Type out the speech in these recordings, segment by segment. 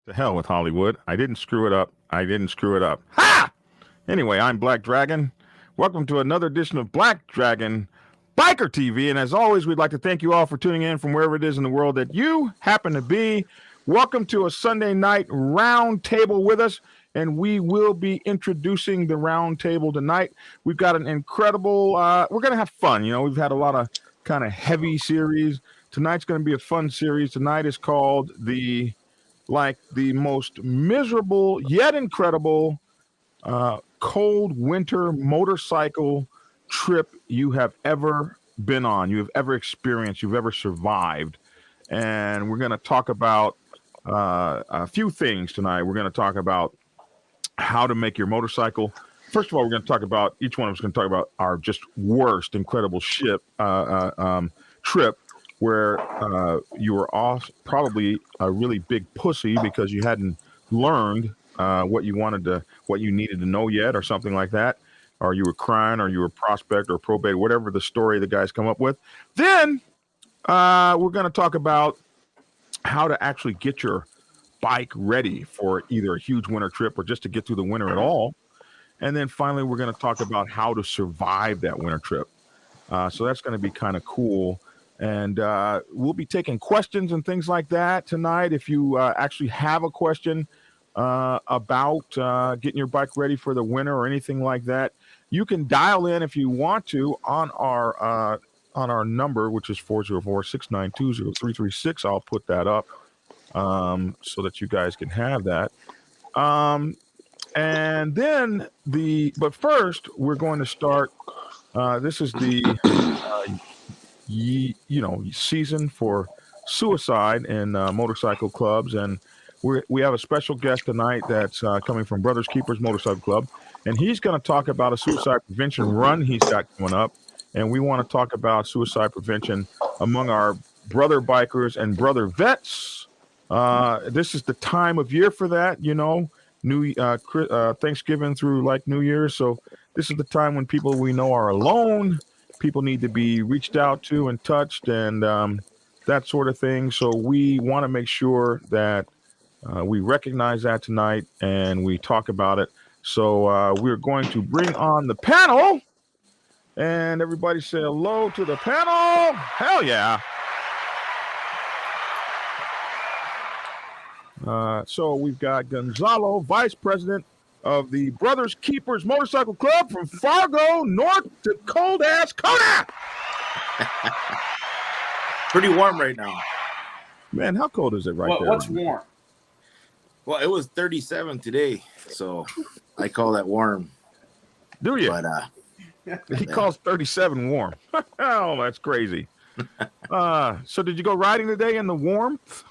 To hell with Hollywood. I didn't screw it up. I didn't screw it up. Ha! Anyway, I'm Black Dragon. Welcome to another edition of Black Dragon Biker TV. And as always, we'd like to thank you all for tuning in from wherever it is in the world that you happen to be. Welcome to a Sunday night round table with us. And we will be introducing the round table tonight. We've got an incredible, we're going to have fun. You know, we've had a lot of kind of heavy series. Tonight's going to be a fun series. Tonight is called the most miserable yet incredible cold winter motorcycle trip you have ever been on, you have ever experienced, you've ever survived. And we're going to talk about a few things tonight. We're going to talk about how to make your motorcycle. First of all, we're going to talk about, each one of us is going to talk about our just worst incredible trip where you were off probably a really big pussy because you hadn't learned what you needed to know yet, or something like that, or you were crying, or you were prospect or probate, whatever the story the guys come up with. Then we're going to talk about how to actually get your bike ready for either a huge winter trip or just to get through the winter at all. And then finally, we're going to talk about how to survive that winter trip. So that's going to be kind of cool. And we'll be taking questions and things like that tonight. If you actually have a question about getting your bike ready for the winter or anything like that, you can dial in if you want to on our number, which is 404-692-0336. I'll put that up so that you guys can have that. And then but first, we're going to start. This is the season for suicide in motorcycle clubs, and we have a special guest tonight that's coming from Brothers Keepers Motorcycle Club, and he's going to talk about a suicide prevention run he's got coming up. And we want to talk about suicide prevention among our brother bikers and brother vets. This is the time of year for that, Thanksgiving through like New Year's. So this is the time when people we know are alone. People need to be reached out to and touched, and that sort of thing. So we want to make sure that we recognize that tonight and we talk about it. So we're going to bring on the panel, and everybody say hello to the panel. Hell yeah. So we've got Gonzalo, Vice President of the Brothers Keepers Motorcycle Club from Fargo, North Dakota. Pretty warm right now. Man, how cold is it there? What's warm? Well, it was 37 today, so I call that warm. Do you? But he calls 37 warm. Oh, that's crazy. So did you go riding today in the warmth?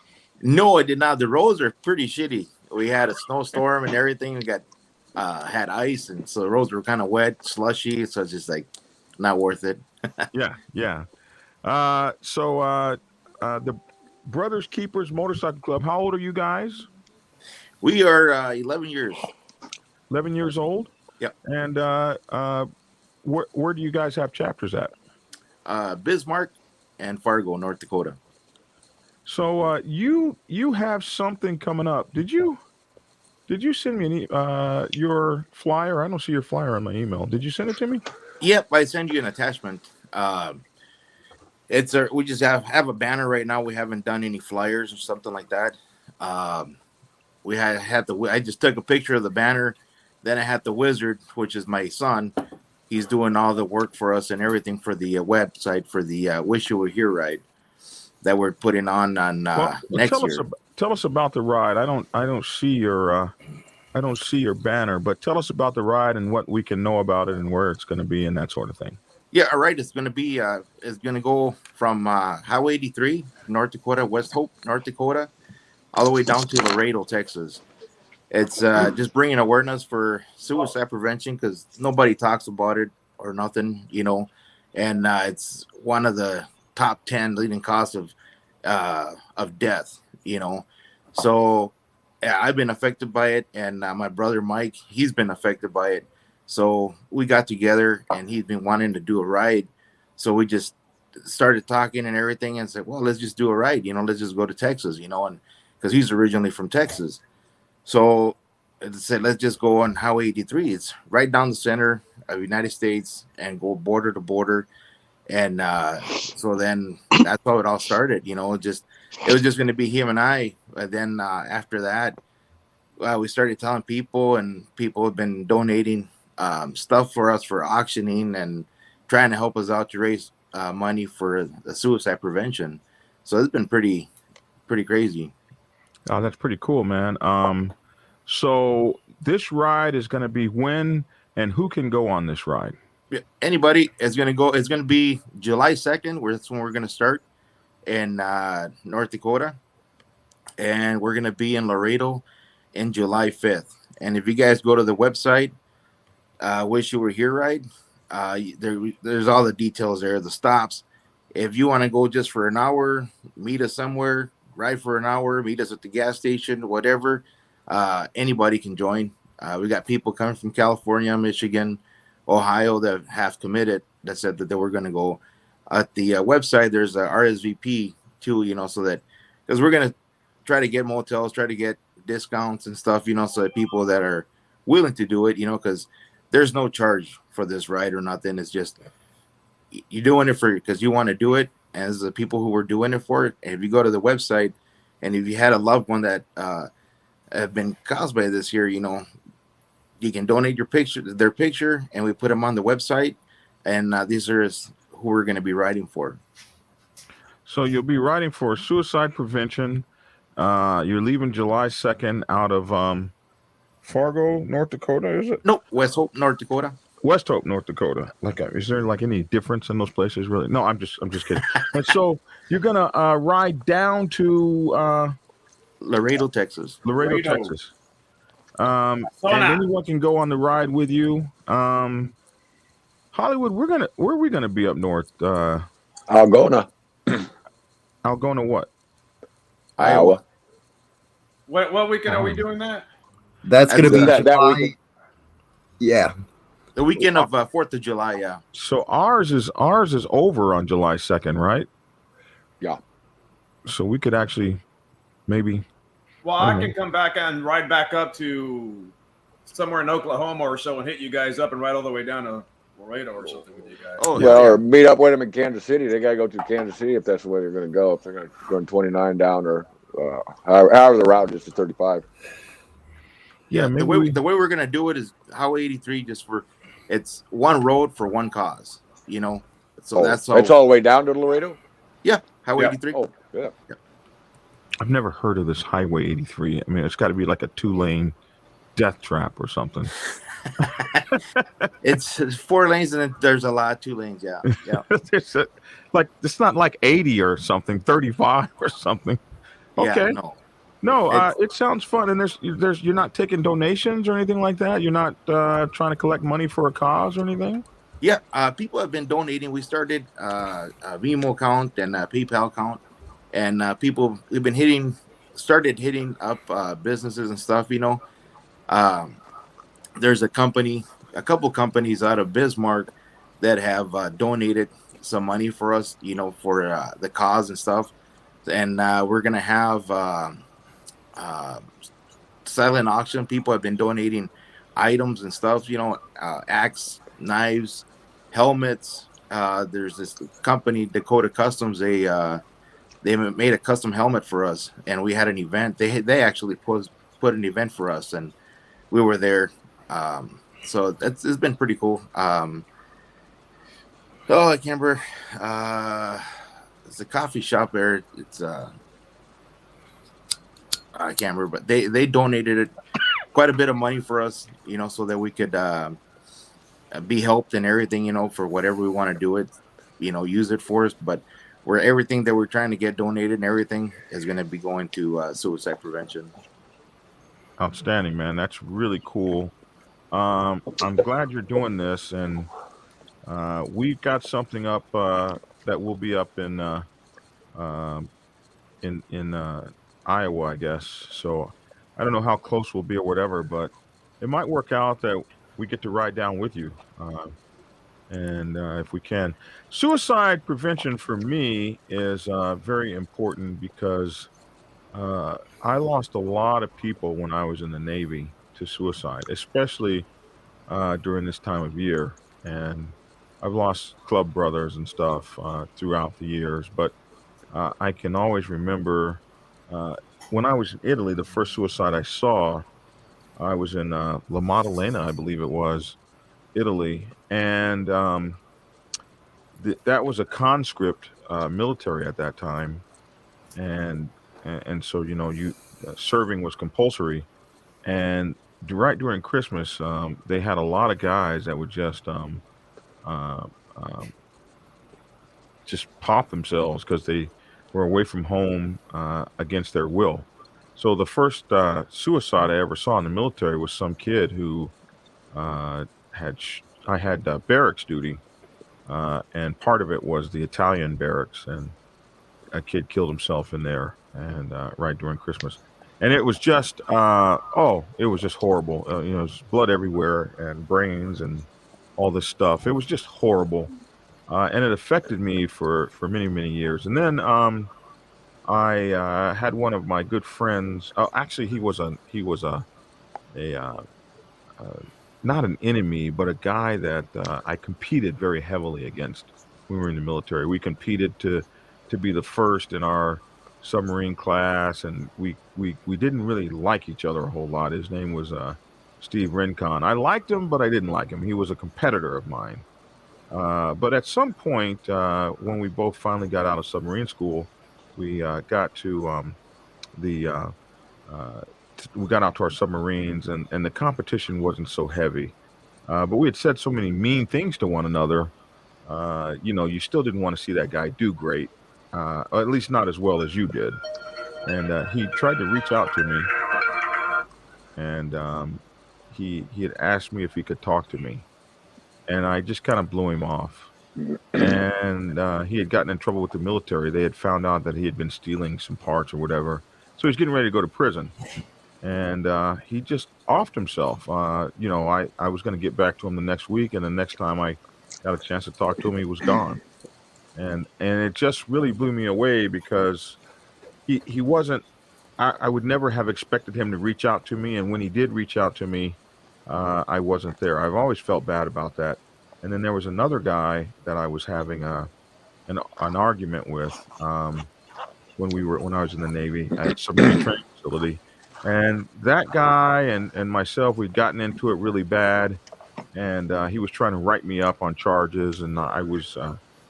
No, I did not. The roads are pretty shitty. We had a snowstorm and everything. We got had ice, and so the roads were kind of wet, slushy. So it's just like not worth it. Yeah. So the Brothers Keepers Motorcycle Club. How old are you guys? We are 11 years. 11 years old. Yep. And where do you guys have chapters at? Bismarck and Fargo, North Dakota. So you have something coming up. Did you send me your flyer? I don't see your flyer on my email. Did you send it to me? Yep, I send you an attachment. We just have a banner right now. We haven't done any flyers or something like that. We I just took a picture of the banner. Then I had the Wizard, which is my son. He's doing all the work for us and everything for the website for the Wish You Were Here ride that we're putting on next year. Tell us about the ride. I don't see your banner, but tell us about the ride and what we can know about it and where it's going to be and that sort of thing. Yeah, all right. It's going to go from Highway 83, North Dakota, West Hope, North Dakota, all the way down to Laredo, Texas. It's just bringing awareness for suicide prevention because nobody talks about it or nothing, and it's one of the top 10 leading causes of death, So yeah, I've been affected by it, and my brother Mike, he's been affected by it. So we got together, and he's been wanting to do a ride. So we just started talking and everything, and said, "Well, let's just do a ride. Let's just go to Texas, And because he's originally from Texas. So I said, let's just go on Highway 83. It's right down the center of the United States and go border to border. And so then that's how it all started. Just it was just going to be him and I. And then after that, we started telling people, and people have been donating stuff for us for auctioning and trying to help us out to raise money for the suicide prevention. So it's been pretty crazy. Oh, that's pretty cool, man. So this ride is going to be when and who can go on this ride? Anybody is going to go. It's going to be July 2nd, where that's when we're going to start in North Dakota, and we're going to be in Laredo in July 5th. And if you guys go to the website, Wish You Were Here Ride, there's all the details there, the stops. If you want to go just for an hour, meet us somewhere, ride for an hour, meet us at the gas station, whatever, anybody can join. We got people coming from California, Michigan, Ohio that have committed, that said that they were going to go. At the website, there's a RSVP too, so that, because we're going to try to get motels, try to get discounts and stuff, so that people that are willing to do it, because there's no charge for this ride or nothing. It's just you're doing it for because you want to do it. As the people who were doing it for it, and if you go to the website, and if you had a loved one that have been caused by this here, you can donate their picture, and we put them on the website. And these are who we're going to be riding for. So you'll be riding for suicide prevention. You're leaving July 2nd out of Fargo, North Dakota, is it? No, West Hope, North Dakota. West Hope, North Dakota. Is there any difference in those places? Really? No, I'm just kidding. And so you're gonna ride down to Laredo, Texas. Laredo, Texas. And anyone can go on the ride with you. Hollywood, where are we gonna be up north? Algona. Algona, what? Iowa. What weekend are we doing that? That's going to be that July. weekend. Yeah. The weekend of 4th of July, yeah. So ours is over on July 2nd, right? Yeah. So we could actually maybe. Well, I can come back and ride back up to somewhere in Oklahoma or so and hit you guys up and ride all the way down to Laredo or something with you guys. Oh, Well, yeah. or meet up with them in Kansas City. They got to go to Kansas City if that's the way they're going to go. If they're going to go in 29 down or however the route is to 35. Yeah, the way we're gonna do it is Highway 83, just for it's one road for one cause, So that's all. It's all the way down to Laredo. Yeah, Highway 83. Oh, yeah. I've never heard of this Highway 83. I mean, it's got to be like a 2-lane death trap or something. It's 4 lanes and then there's a lot 2 lanes. Yeah. It's not like 80 or something, 35 or something. Okay. Yeah, No, it sounds fun, and there's you're not taking donations or anything like that. You're not trying to collect money for a cause or anything. Yeah, people have been donating. We started a Venmo account and a PayPal account, and people have been started hitting up businesses and stuff. There's a couple companies out of Bismarck that have donated some money for us, for the cause and stuff, and we're gonna have. Silent auction. People have been donating items and stuff, axe, knives, helmets. There's this company, Dakota Customs. They made a custom helmet for us, and we had an event. They actually put an event for us, and we were there. So it's been pretty cool. I can't remember. It's a coffee shop there. It's I can't remember, but they donated quite a bit of money for us, so that we could be helped and everything, for whatever we want to do it, use it for us. But everything that we're trying to get donated and everything is going to be going to suicide prevention. Outstanding, man. That's really cool. I'm glad you're doing this, and we've got something up that will be up in Iowa, I guess. So I don't know how close we'll be or whatever, but it might work out that we get to ride down with you. And if we can. Suicide prevention for me is very important because I lost a lot of people when I was in the Navy to suicide, especially during this time of year. And I've lost club brothers and stuff throughout the years, but I can always remember uh, when I was in Italy, the first suicide I saw, I was in La Maddalena, I believe it was, Italy. And that was a conscript military at that time. And, and so, serving was compulsory. And right during Christmas, they had a lot of guys that would uh, um, just pop themselves because they were away from home against their will. So the first suicide I ever saw in the military was some kid who uh, I had barracks duty, and part of it was the Italian barracks, and a kid killed himself in there, and right during Christmas, and it was just it was just horrible. There's blood everywhere and brains and all this stuff. It was just horrible, and it affected me for many many years. And then I had one of my good friends. Oh, actually, he was a uh, not an enemy, but a guy that I competed very heavily against when we were in the military. We competed to be the first in our submarine class, and we didn't really like each other a whole lot. His name was Steve Rincon. I liked him, but I didn't like him. He was a competitor of mine. But at some point, when we both finally got out of submarine school, we got to the uh, we got out to our submarines, and the competition wasn't so heavy. But we had said so many mean things to one another. You still didn't want to see that guy do great, or at least not as well as you did. And he tried to reach out to me, and he had asked me if he could talk to me, and I just kind of blew him off. And he had gotten in trouble with the military. They had found out that he had been stealing some parts or whatever, so he's getting ready to go to prison. And he just offed himself. I was going to get back to him the next week, and the next time I got a chance to talk to him, he was gone. And it just really blew me away because he wasn't. I would never have expected him to reach out to me, and when he did reach out to me, I wasn't there. I've always felt bad about that. And then there was another guy that I was having an argument with when I was in the Navy at a submarine training facility. And that guy and myself, we'd gotten into it really bad, and he was trying to write me up on charges, and I was,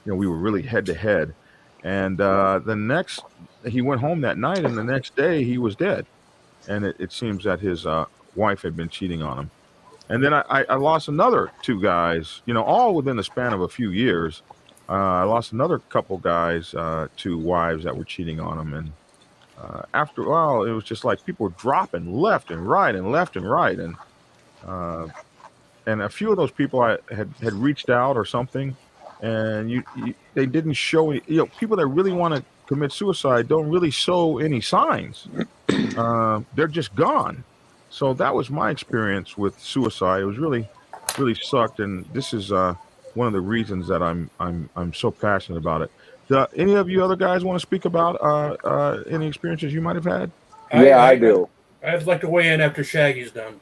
we were really head to head. And he went home that night, and the next day he was dead. And it seems that his wife had been cheating on him. And then I lost another two guys, all within the span of a few years. I lost another couple guys to wives that were cheating on him, and after a while, it was just like people were dropping left and right and left and right, uh, and a few of those people I had reached out or something, and they didn't show any. People that really want to commit suicide don't really show any signs. They're just gone. So that was my experience with suicide. It was really, really sucked, and this is one of the reasons that I'm so passionate about it. Any of you other guys want to speak about any experiences you might have had? Yeah, I do. I'd like to weigh in after Shaggy's done.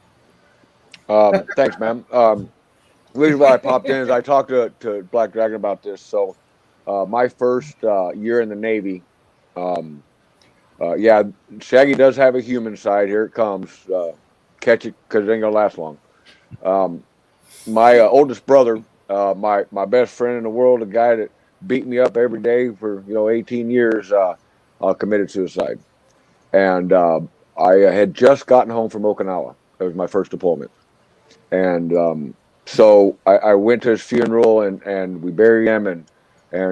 Thanks, man. The reason why I popped in is I talked to Black Dragon about this. So, my first year in the Navy, Shaggy does have a human side. Here it comes. Catch it because it ain't gonna last long. My oldest brother, my best friend in the world, the guy that beat me up every day for 18 years, committed suicide, and I had just gotten home from Okinawa. That was my first deployment, and so I went to his funeral and we buried him, and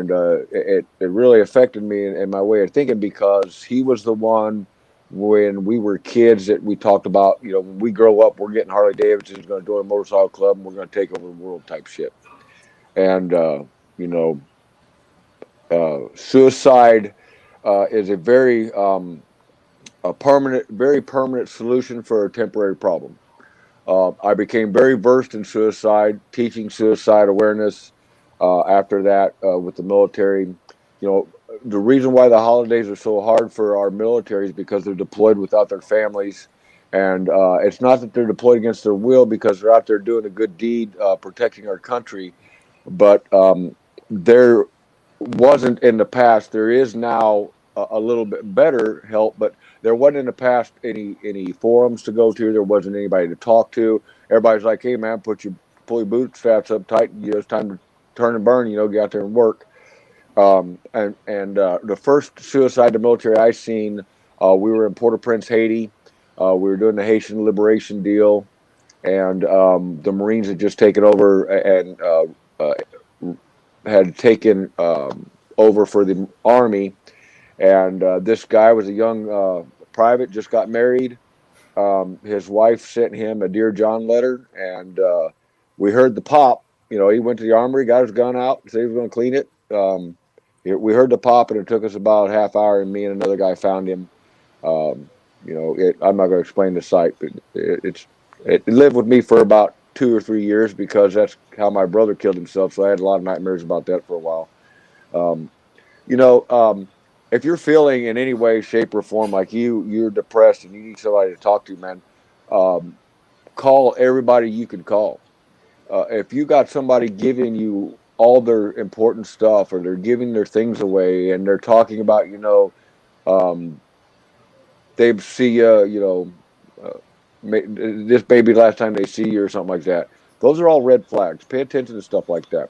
it really affected me in my way of thinking because he was the one when we were kids that we talked about, when we grow up, we're getting Harley Davidson's, going to join a motorcycle club, and we're going to take over the world type shit. And, suicide is a very permanent solution for a temporary problem. I became very versed in suicide, teaching suicide awareness after that with the military. the reason why the holidays are so hard for our military is because they're deployed without their families. And it's not that they're deployed against their will because they're out there doing a good deed, protecting our country. But there wasn't in the past. There is now a little bit better help, but there wasn't in the past any forums to go to. There wasn't anybody to talk to. Everybody's like, "Hey, man, pull your bootstraps up tight. It's time to turn and burn. Get out there and work." And the first suicide in the military I seen, we were in Port-au-Prince, Haiti. We were doing the Haitian liberation deal, and the Marines had just taken over and had taken over for the Army. And this guy was a young private, just got married. His wife sent him a Dear John letter, and we heard the pop. He went to the armory, got his gun out, said he was going to clean it. We heard the pop, and it took us about a half hour, and me and another guy found him. I'm not going to explain the site, but it lived with me for about 2 or 3 years because that's how my brother killed himself. So I had a lot of nightmares about that for a while. If you're feeling in any way, shape, or form like you're depressed and you need somebody to talk to, man, call everybody you can call. If you got somebody giving you all their important stuff, or they're giving their things away, and they're talking about, they see this baby last time they see you or something like that. Those are all red flags. Pay attention to stuff like that.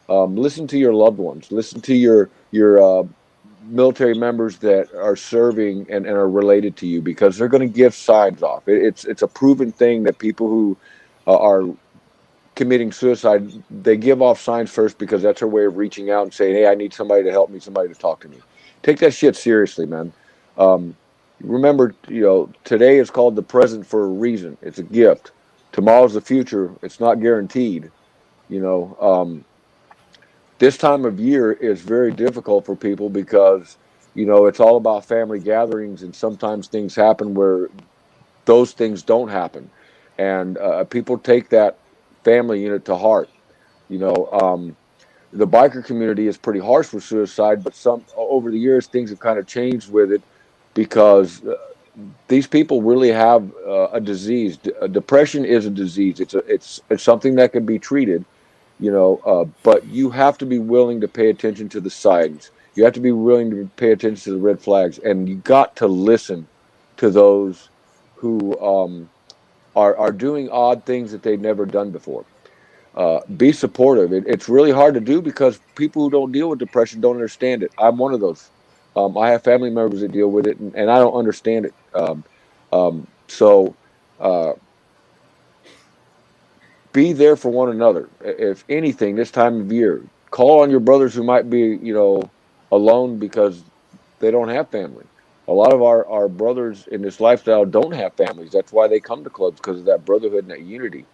Listen to your loved ones. Listen to your military members that are serving and are related to you, because they're going to give signs off. It's a proven thing that people who are committing suicide, they give off signs first because that's their way of reaching out and saying, "Hey, I need somebody to help me, somebody to talk to me." Take that shit seriously, man. Remember, today is called the present for a reason. It's a gift. Tomorrow's the future. It's not guaranteed. This time of year is very difficult for people because, it's all about family gatherings, and sometimes things happen where those things don't happen. And people take that family unit to heart. The biker community is pretty harsh with suicide, but over the years, things have kind of changed with it because these people really have a disease. Depression is a disease. It's something that can be treated, but you have to be willing to pay attention to the signs. You have to be willing to pay attention to the red flags, and you got to listen to those who are doing odd things that they've never done before. Be supportive. It's really hard to do because people who don't deal with depression don't understand it. I'm one of those. I have family members that deal with it, and I don't understand it. So be there for one another. If anything, this time of year, call on your brothers who might be, alone because they don't have family. A lot of our brothers in this lifestyle don't have families. That's why they come to clubs, because of that brotherhood and that unity.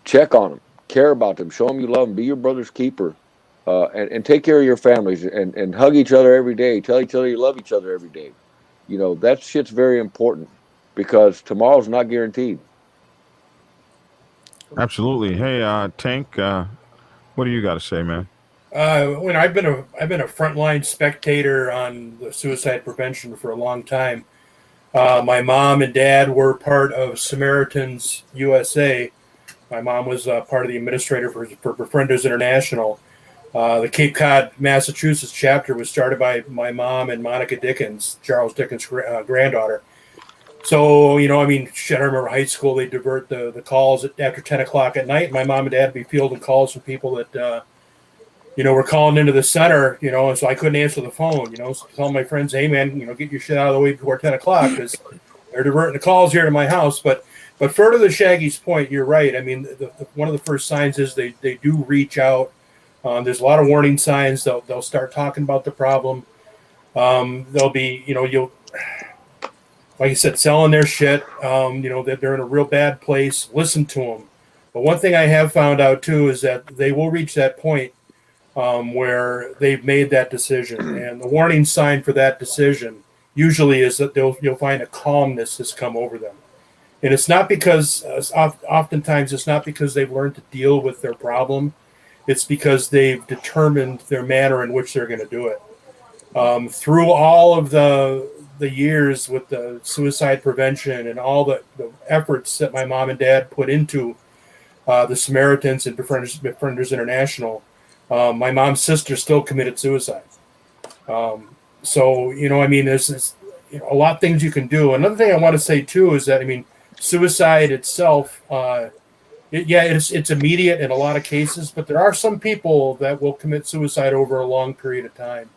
Check on them, care about them, show them you love them, be your brother's keeper, and take care of your families, and hug each other every day. Tell each other you love each other every day. That shit's very important because tomorrow's not guaranteed. Absolutely. Hey, Tank, what do you got to say, man? When I've been a frontline spectator on the suicide prevention for a long time. My mom and dad were part of Samaritans USA. My mom was part of the administrator for Befrienders International. The Cape Cod, Massachusetts chapter was started by my mom and Monica Dickens, Charles Dickens' granddaughter. So, I remember high school, they divert the calls after 10 o'clock at night. My mom and dad would be fielding calls from people that, were calling into the center, and so I couldn't answer the phone, so tell my friends, "Hey, man, get your shit out of the way before 10 o'clock because they're diverting the calls here to my house." But further to Shaggy's point, you're right. One of the first signs is they do reach out. There's a lot of warning signs. They'll start talking about the problem. They'll be, you'll, like I said, selling their shit. That they're in a real bad place. Listen to them. But one thing I have found out too is that they will reach that point where they've made that decision, and the warning sign for that decision usually is that you'll find a calmness has come over them. And it's not because, oftentimes, it's not because they've learned to deal with their problem. it's because they've determined their manner in which they're going to do it. Through all of the years with the suicide prevention and all the efforts that my mom and dad put into the Samaritans and Befrienders International, my mom's sister still committed suicide. So, I mean, there's a lot of things you can do. Another thing I want to say, too, is that, I mean, suicide itself, it's immediate in a lot of cases, but there are some people that will commit suicide over a long period of time,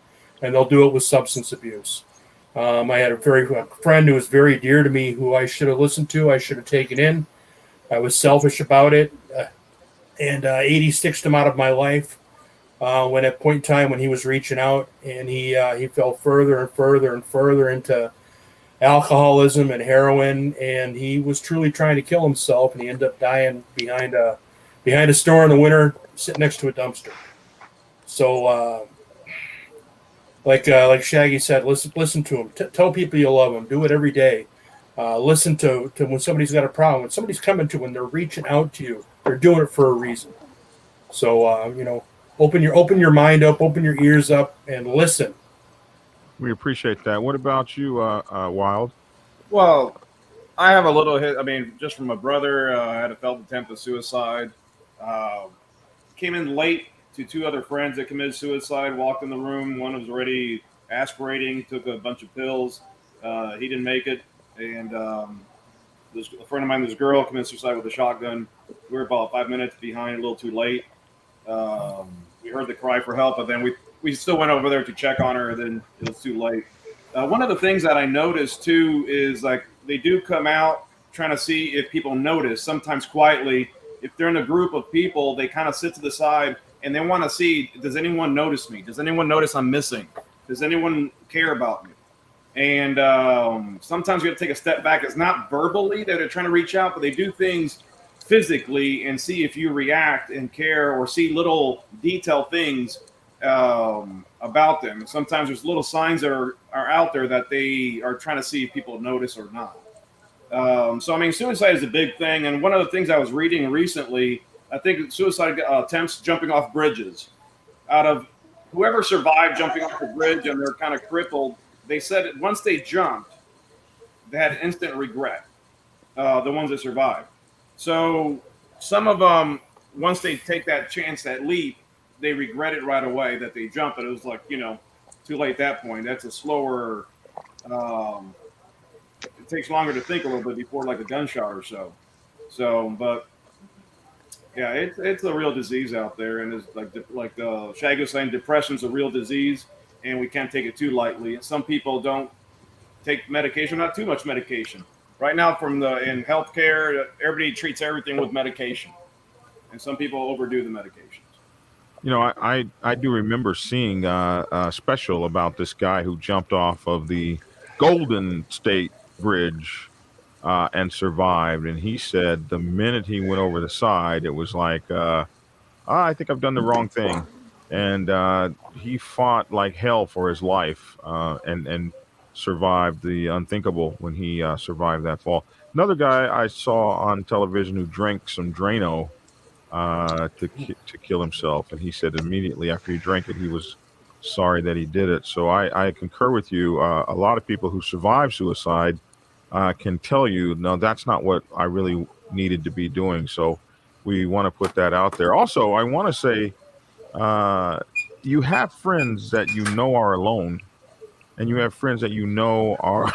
and they'll do it with substance abuse. I had a friend who was very dear to me who I should have listened to, I should have taken in. I was selfish about it, and 80 stitched him out of my life. When at point in time when he was reaching out, and he fell further and further and further into alcoholism and heroin, and he was truly trying to kill himself, and he ended up dying behind a store in the winter, sitting next to a dumpster. So, like Shaggy said, listen to him. Tell people you love them. Do it every day. Listen to when somebody's got a problem. When somebody's coming to, when they're reaching out to you, they're doing it for a reason. So, open your mind up, open your ears up, and listen. We appreciate that. What about you, Wild? Well, I have a little hit. I mean, just from my brother, I had a failed attempt at suicide. Came in late to two other friends that committed suicide. Walked in the room. One was already aspirating, took a bunch of pills. He didn't make it. And a friend of mine, this girl, committed suicide with a shotgun. We were about 5 minutes behind, a little too late. We heard the cry for help, but then we still went over there to check on her, and then it was too late. One of the things that I noticed too is like they do come out trying to see if people notice, sometimes quietly. If they're in a group of people, they kind of sit to the side and they want to see, does anyone notice me? Does anyone notice I'm missing? Does anyone care about me? And sometimes you have to take a step back. It's not verbally that they're trying to reach out, but they do things physically and see if you react and care or see little detailed things about them. Sometimes there's little signs that are out there that they are trying to see if people notice or not. So, I mean, suicide is a big thing. And one of the things I was reading recently, I think suicide attempts jumping off bridges. Out of whoever survived jumping off the bridge and they're kind of crippled, they said that once they jumped, they had instant regret, the ones that survived. So some of them, once they take that chance, that leap, they regret it right away that they jumped. But it was like, too late at that point. That's a slower, it takes longer to think a little bit before like a gunshot or so. So, but yeah, it's a real disease out there. And it's like Shaggy was saying, depression's a real disease and we can't take it too lightly. And some people don't take medication, not too much medication. Right now, in healthcare, everybody treats everything with medication, and some people overdo the medications. I do remember seeing a special about this guy who jumped off of the Golden State Bridge and survived. And he said the minute he went over the side, it was like, I think I've done the wrong thing. And he fought like hell for his life and survived the unthinkable when he survived that fall. Another guy I saw on television who drank some Drano to kill himself, and he said immediately after he drank it, he was sorry that he did it. So I concur with you. A lot of people who survive suicide can tell you, no, that's not what I really needed to be doing. So we want to put that out there. Also, I want to say, you have friends that you know are alone, and you have friends that you know are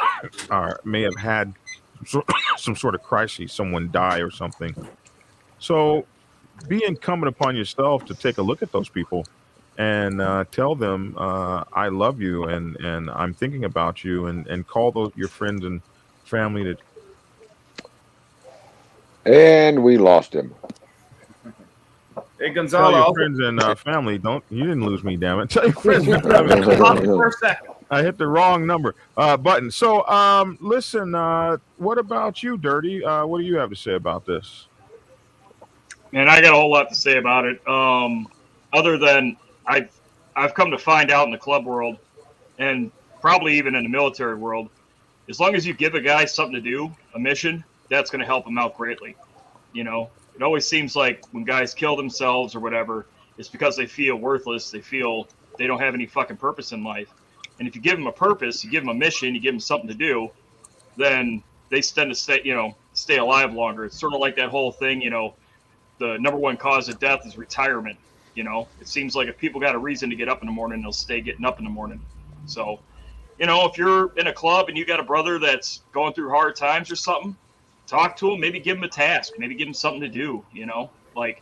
may have had some sort of crisis, someone die or something. So be incumbent upon yourself to take a look at those people and tell them, I love you and I'm thinking about you, and call your friends and family to. And we lost him. Hey, Tell Gonzalo, your friends and family. You didn't lose me, damn it. Tell your friends and family. for a second. I hit the wrong button. So, listen, what about you, Dirty? What do you have to say about this? Man, I got a whole lot to say about it. Other than I've come to find out in the club world, and probably even in the military world, as long as you give a guy something to do, a mission, that's going to help him out greatly. It always seems like when guys kill themselves or whatever, it's because they feel worthless. They feel they don't have any fucking purpose in life. And if you give them a purpose, you give them a mission, you give them something to do, then they tend to stay alive longer. It's sort of like that whole thing, the number one cause of death is retirement. It seems like if people got a reason to get up in the morning, they'll stay getting up in the morning. So, if you're in a club and you got a brother that's going through hard times or something, talk to him, maybe give him a task, maybe give him something to do, like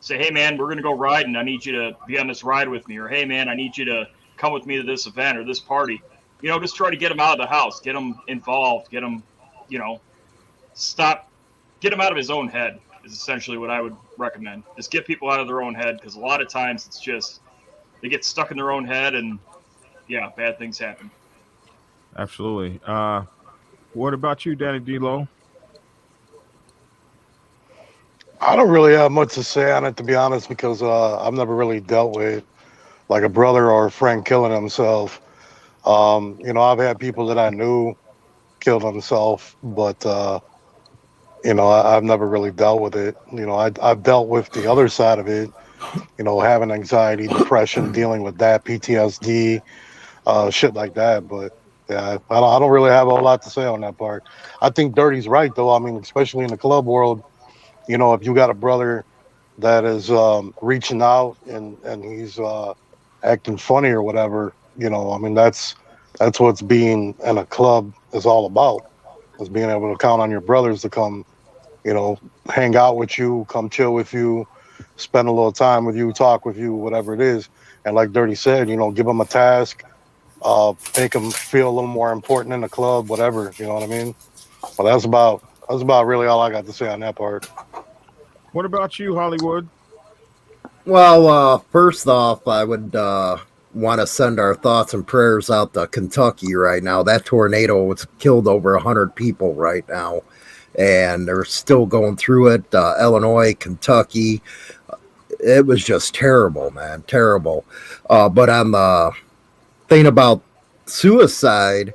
say, hey man, we're going to go riding. I need you to be on this ride with me. Or, hey man, I need you to come with me to this event or this party. Just try to get him out of the house, get him involved, get him, get him out of his own head is essentially what I would recommend. Just get people out of their own head, because a lot of times it's just they get stuck in their own head and bad things happen. Absolutely. What about you, Danny D-Lo? I don't really have much to say on it, to be honest, because I've never really dealt with like a brother or a friend killing himself. I've had people that I knew killed himself, but I've never really dealt with it. I've dealt with the other side of it. Having anxiety, depression, dealing with that, PTSD, shit like that. But yeah, I don't really have a whole lot to say on that part. I think Dirty's right, though. I mean, especially in the club world, if you got a brother that is reaching out and he's acting funny or whatever, I mean, that's what's being in a club is all about, is being able to count on your brothers to come, hang out with you, come chill with you, spend a little time with you, talk with you, whatever it is. And like Dirty said, give them a task, make them feel a little more important in the club, whatever, you know what I mean? But that's about really all I got to say on that part. What about you, Hollywood? Well, first off, I would want to send our thoughts and prayers out to Kentucky right now. That tornado has killed over 100 people right now, and they're still going through it. Illinois, Kentucky, it was just terrible, man, terrible. But on the thing about suicide,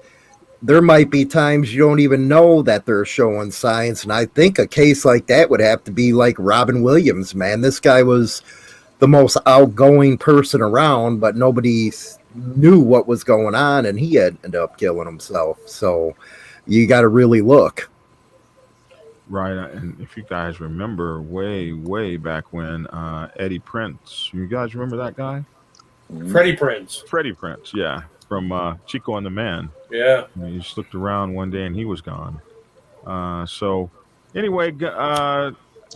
there might be times you don't even know that they're showing signs, and I think a case like that would have to be like Robin Williams, man. This guy was the most outgoing person around, but nobody knew what was going on, and he had ended up killing himself. So you got to really look. Right, and if you guys remember way back when, Eddie Prince, you guys remember that guy? Freddie Prinze. Freddie Prince, yeah, from Chico and the Man. Yeah. He just looked around one day and he was gone. So anyway,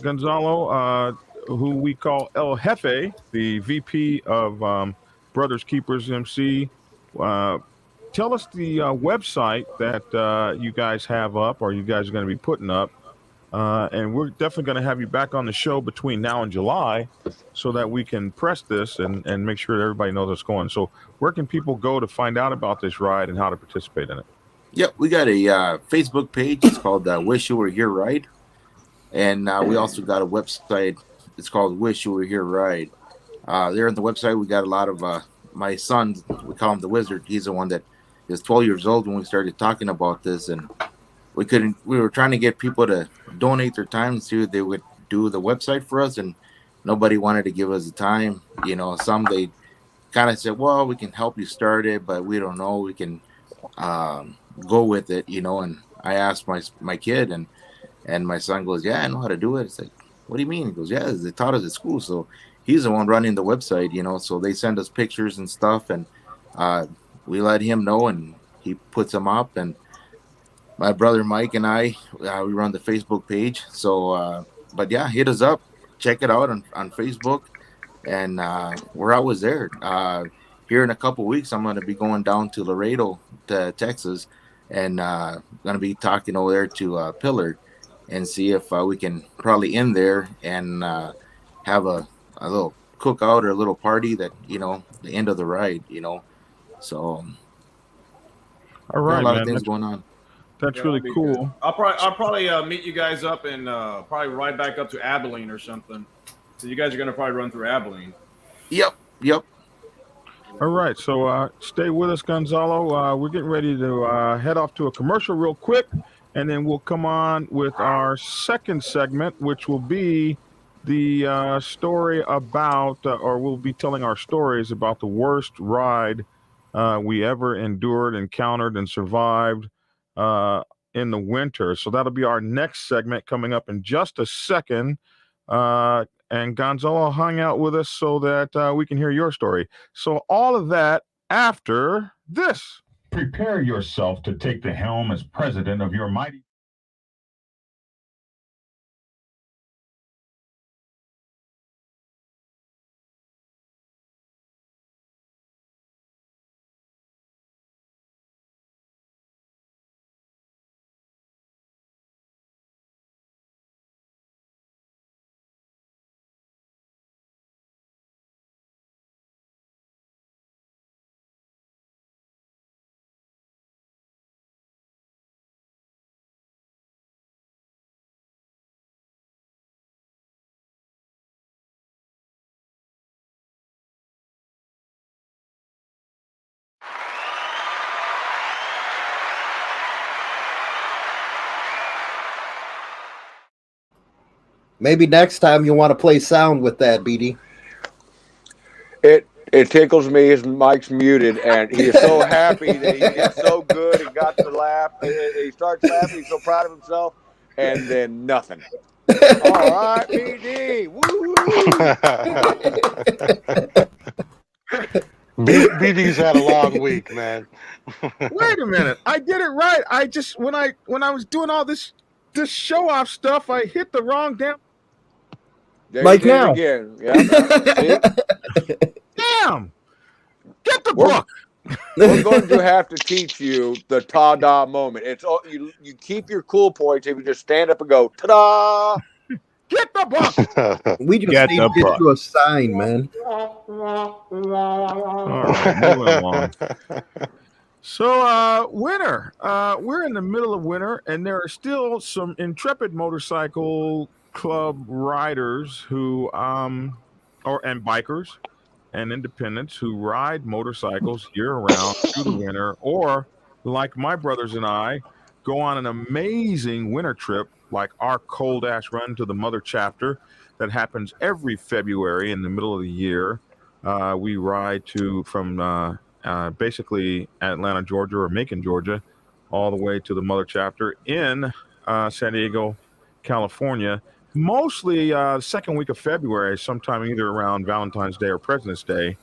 Gonzalo, who we call El Jefe, the VP of Brothers Keepers MC, tell us the website that you guys have up, or you guys are going to be putting up. And we're definitely going to have you back on the show between now and July so that we can press this and make sure that everybody knows what's going. So where can people go to find out about this ride and how to participate in it? Yep, we got a Facebook page. It's called Wish You Were Here Ride. And we also got a website. It's called Wish You Were Here Ride. There on the website, we got a lot of my son, we call him the Wizard. He's the one that is 12 years old when we started talking about this. And we were trying to get people to donate their time so they would do the website for us, and nobody wanted to give us the time. Some they kind of said, well, we can help you start it, but we don't know. We can go with it, and I asked my kid, and my son goes, yeah, I know how to do it. It's like, what do you mean? He goes, yeah, they taught us at school. So he's the one running the website, so they send us pictures and stuff, and we let him know, and he puts them up. And my brother Mike and I, we run the Facebook page. So, but yeah, hit us up, check it out on Facebook, and we're always there. Here in a couple weeks, I'm going to be going down to Laredo, Texas, and going to be talking over there to Pillard and see if we can probably end there and have a little cookout or a little party that, the end of the ride, So, All right, a lot man. of things going on. That's Yeah, really that'd be cool. good. I'll probably meet you guys up and probably ride back up to Abilene or something. So you guys are gonna probably run through Abilene. Yep. All right, so stay with us, Gonzalo. We're getting ready to head off to a commercial real quick, and then we'll come on with our second segment, which will be the story about, or we'll be telling our stories about the worst ride we ever endured, encountered, and survived in the winter. So that'll be our next segment coming up in just a second. And Gonzalo hung out with us so that we can hear your story. So all of that after this. Prepare yourself to take the helm as president of your mighty. Maybe next time you want to play sound with that, BD. It tickles me. His mic's muted, and he is so happy that he did so good. He got to laugh. He starts laughing. He's so proud of himself, and then nothing. All right, BD. Woo! BD's had a long week, man. Wait a minute. I did it right. I just when I was doing all this show off stuff, I hit the wrong damn. There Like you did it now. again. Yeah. Damn. Get the book. We're going to have to teach you the ta-da moment. It's all, you keep your cool points if you just stand up and go ta-da. Get the book. We just Get need the to get book. you a sign, man. All right, moving along. So, winter. We're in the middle of winter, and there are still some intrepid motorcycle club riders who, and bikers and independents who ride motorcycles year-round through the winter, or like my brothers and I, go on an amazing winter trip, like our cold ash run to the Mother Chapter that happens every February in the middle of the year. We ride from basically Atlanta, Georgia, or Macon, Georgia, all the way to the Mother Chapter in San Diego, California. Mostly second week of February, sometime either around Valentine's Day or President's Day,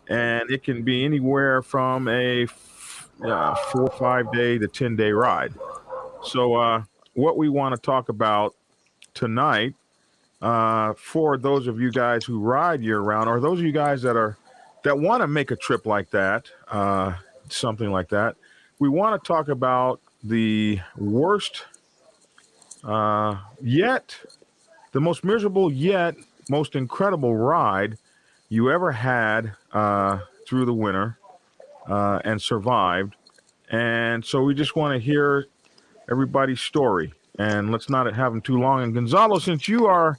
and it can be anywhere from a 4 or 5 day to 10-day ride. So, what we want to talk about tonight, for those of you guys who ride year round, or those of you guys that want to make a trip like that, something like that, we want to talk about the worst yet, the most miserable yet most incredible ride you ever had through the winter and survived. And so we just want to hear everybody's story. And let's not have them too long. And Gonzalo, since you are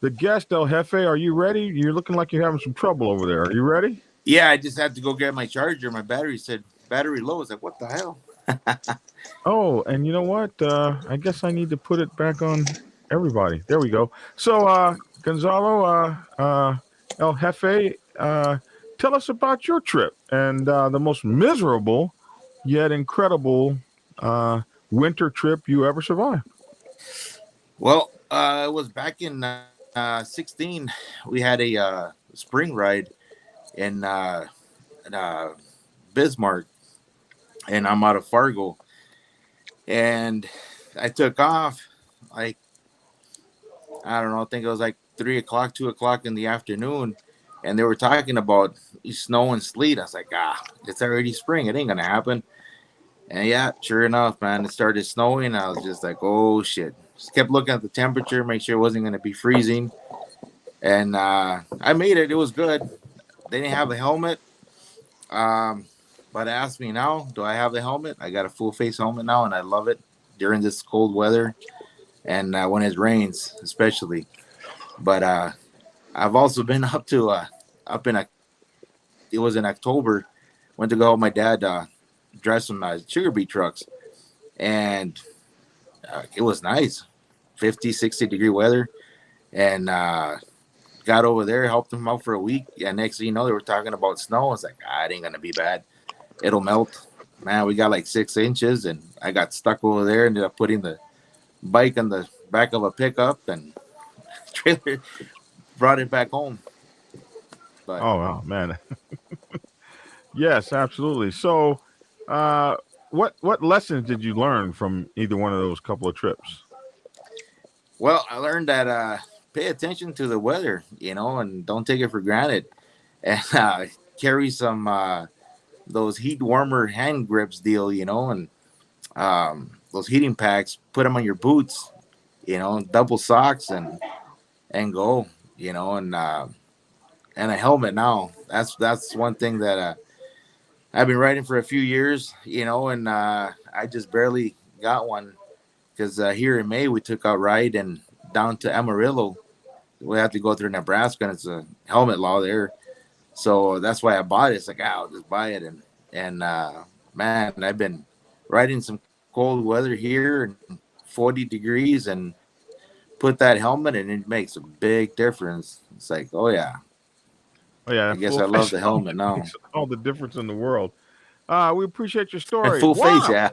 the guest, El Jefe, are you ready? You're looking like you're having some trouble over there. Are you ready? Yeah, I just had to go get my charger. My battery said battery low. I was like, what the hell? Oh, and you know what? I guess I need to put it back on everybody. There we go. So, Gonzalo, El Jefe, tell us about your trip and the most miserable yet incredible winter trip you ever survived. Well, it was back in 16. We had a spring ride in Bismarck, and I'm out of Fargo. And I took off, like, I don't know, I think it was like 3 o'clock, 2 o'clock in the afternoon. And they were talking about snow and sleet. I was like, it's already spring. It ain't going to happen. And yeah, sure enough, man, it started snowing. I was just like, oh, shit. Just kept looking at the temperature, make sure it wasn't going to be freezing. And I made it. It was good. They didn't have a helmet. But ask me now, do I have the helmet? I got a full face helmet now, and I love it during this cold weather and when it rains, especially. But I've also been it was in October, went to go help my dad drive some sugar beet trucks, and it was nice, 50, 60 degree weather. and got over there, helped them out for a week. And next thing you know, they were talking about snow. I was like, it ain't gonna be bad. It'll melt. Man, we got like 6 inches, and I got stuck over there. Ended up putting the bike on the back of a pickup and trailer, brought it back home. But Oh man. Yes, absolutely. So, what lessons did you learn from either one of those couple of trips? well, I learned that pay attention to the weather, and don't take it for granted, and carry some those heat warmer hand grips deal, and those heating packs. Put them on your boots, double socks and go, and a helmet. Now that's one thing that I've been riding for a few years, and I just barely got one because here in May we took a ride and down to Amarillo. We have to go through Nebraska, and it's a helmet law there. So that's why I bought it. It's like, I'll just buy it, and man, I've been riding some cold weather here and 40 degrees, and put that helmet, and it makes a big difference. It's like, oh yeah, Oh yeah, I that guess full I love face the helmet now. makes all the difference in the world. We appreciate your And story. full face, Wow. yeah.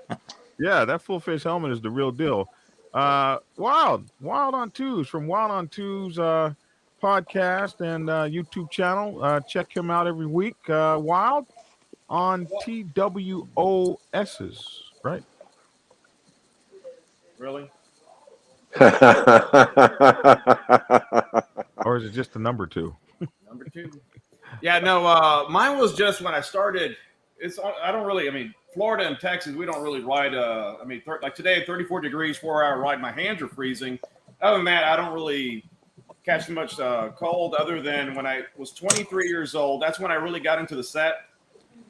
Yeah, that full face helmet is the real deal. Wild on Twos from Wild on Twos podcast and YouTube channel. Check him out every week. Wild on TWOS's, right? Really? Or is it just the number 2? Number 2. Yeah, no, mine was just when I started. I don't really. I mean, Florida and Texas, we don't really ride. Like today, 34 degrees, 4-hour ride. My hands are freezing. Other than that, I don't really catch much cold. Other than when I was 23 years old, that's when I really got into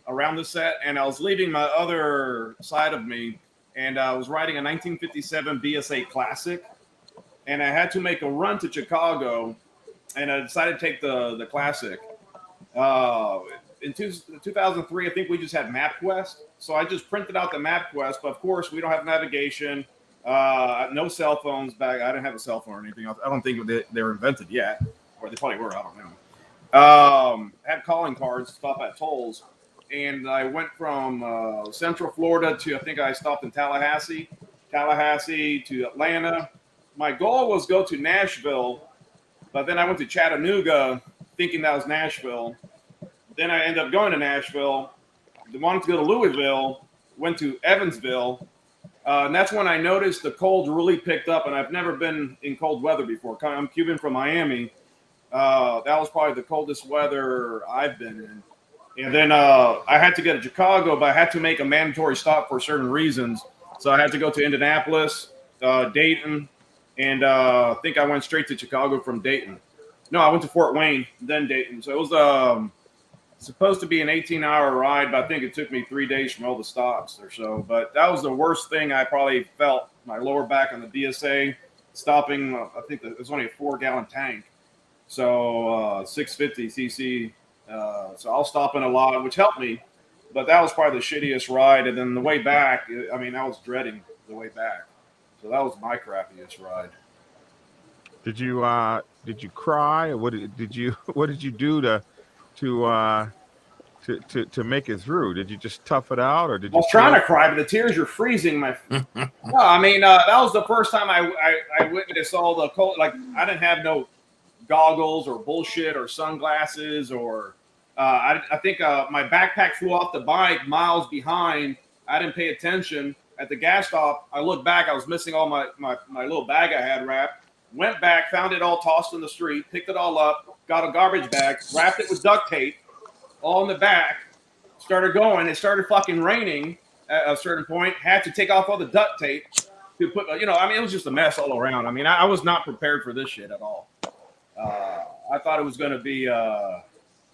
around the set, and I was leaving my other side of me, and I was riding a 1957 BSA Classic, and I had to make a run to Chicago, and I decided to take the Classic. In 2003, I think we just had MapQuest. So I just printed out the MapQuest. But of course, we don't have navigation, no cell phones back. I didn't have a cell phone or anything else. I don't think they were invented yet. Or they probably were. I don't know. Had calling cards, stop at tolls. And I went from Central Florida to, I think I stopped in Tallahassee to Atlanta. My goal was go to Nashville, but then I went to Chattanooga thinking that was Nashville. Then I ended up going to Nashville. Wanted to go to Louisville. Went to Evansville. And that's when I noticed the cold really picked up. And I've never been in cold weather before. I'm Cuban from Miami. That was probably the coldest weather I've been in. And then I had to get to Chicago, but I had to make a mandatory stop for certain reasons. So I had to go to Indianapolis, Dayton, and I think I went straight to Chicago from Dayton. No, I went to Fort Wayne, then Dayton. So it was supposed to be an 18-hour ride, but I think it took me 3 days from all the stops or so. But that was the worst thing I probably felt. My lower back on the BSA, stopping, I think it was only a 4-gallon tank. So 650 cc. So I was stopping a lot, which helped me. But that was probably the shittiest ride. And then the way back, I mean, I was dreading the way back. So that was my crappiest ride. Did you cry? Or what did you do to make it through? Did you just tough it out, or did you? I was trying to cry, but the tears are freezing. No, I mean that was the first time I witnessed all the cold. Like I didn't have no goggles or bullshit or sunglasses or I think my backpack flew off the bike miles behind. I didn't pay attention at the gas stop. I looked back. I was missing all my little bag I had wrapped. Went back, found it all tossed in the street, picked it all up, got a garbage bag, wrapped it with duct tape, all in the back, started going. It started fucking raining at a certain point. Had to take off all the duct tape to put, I mean, it was just a mess all around. I mean, I was not prepared for this shit at all. I thought it was going to be, I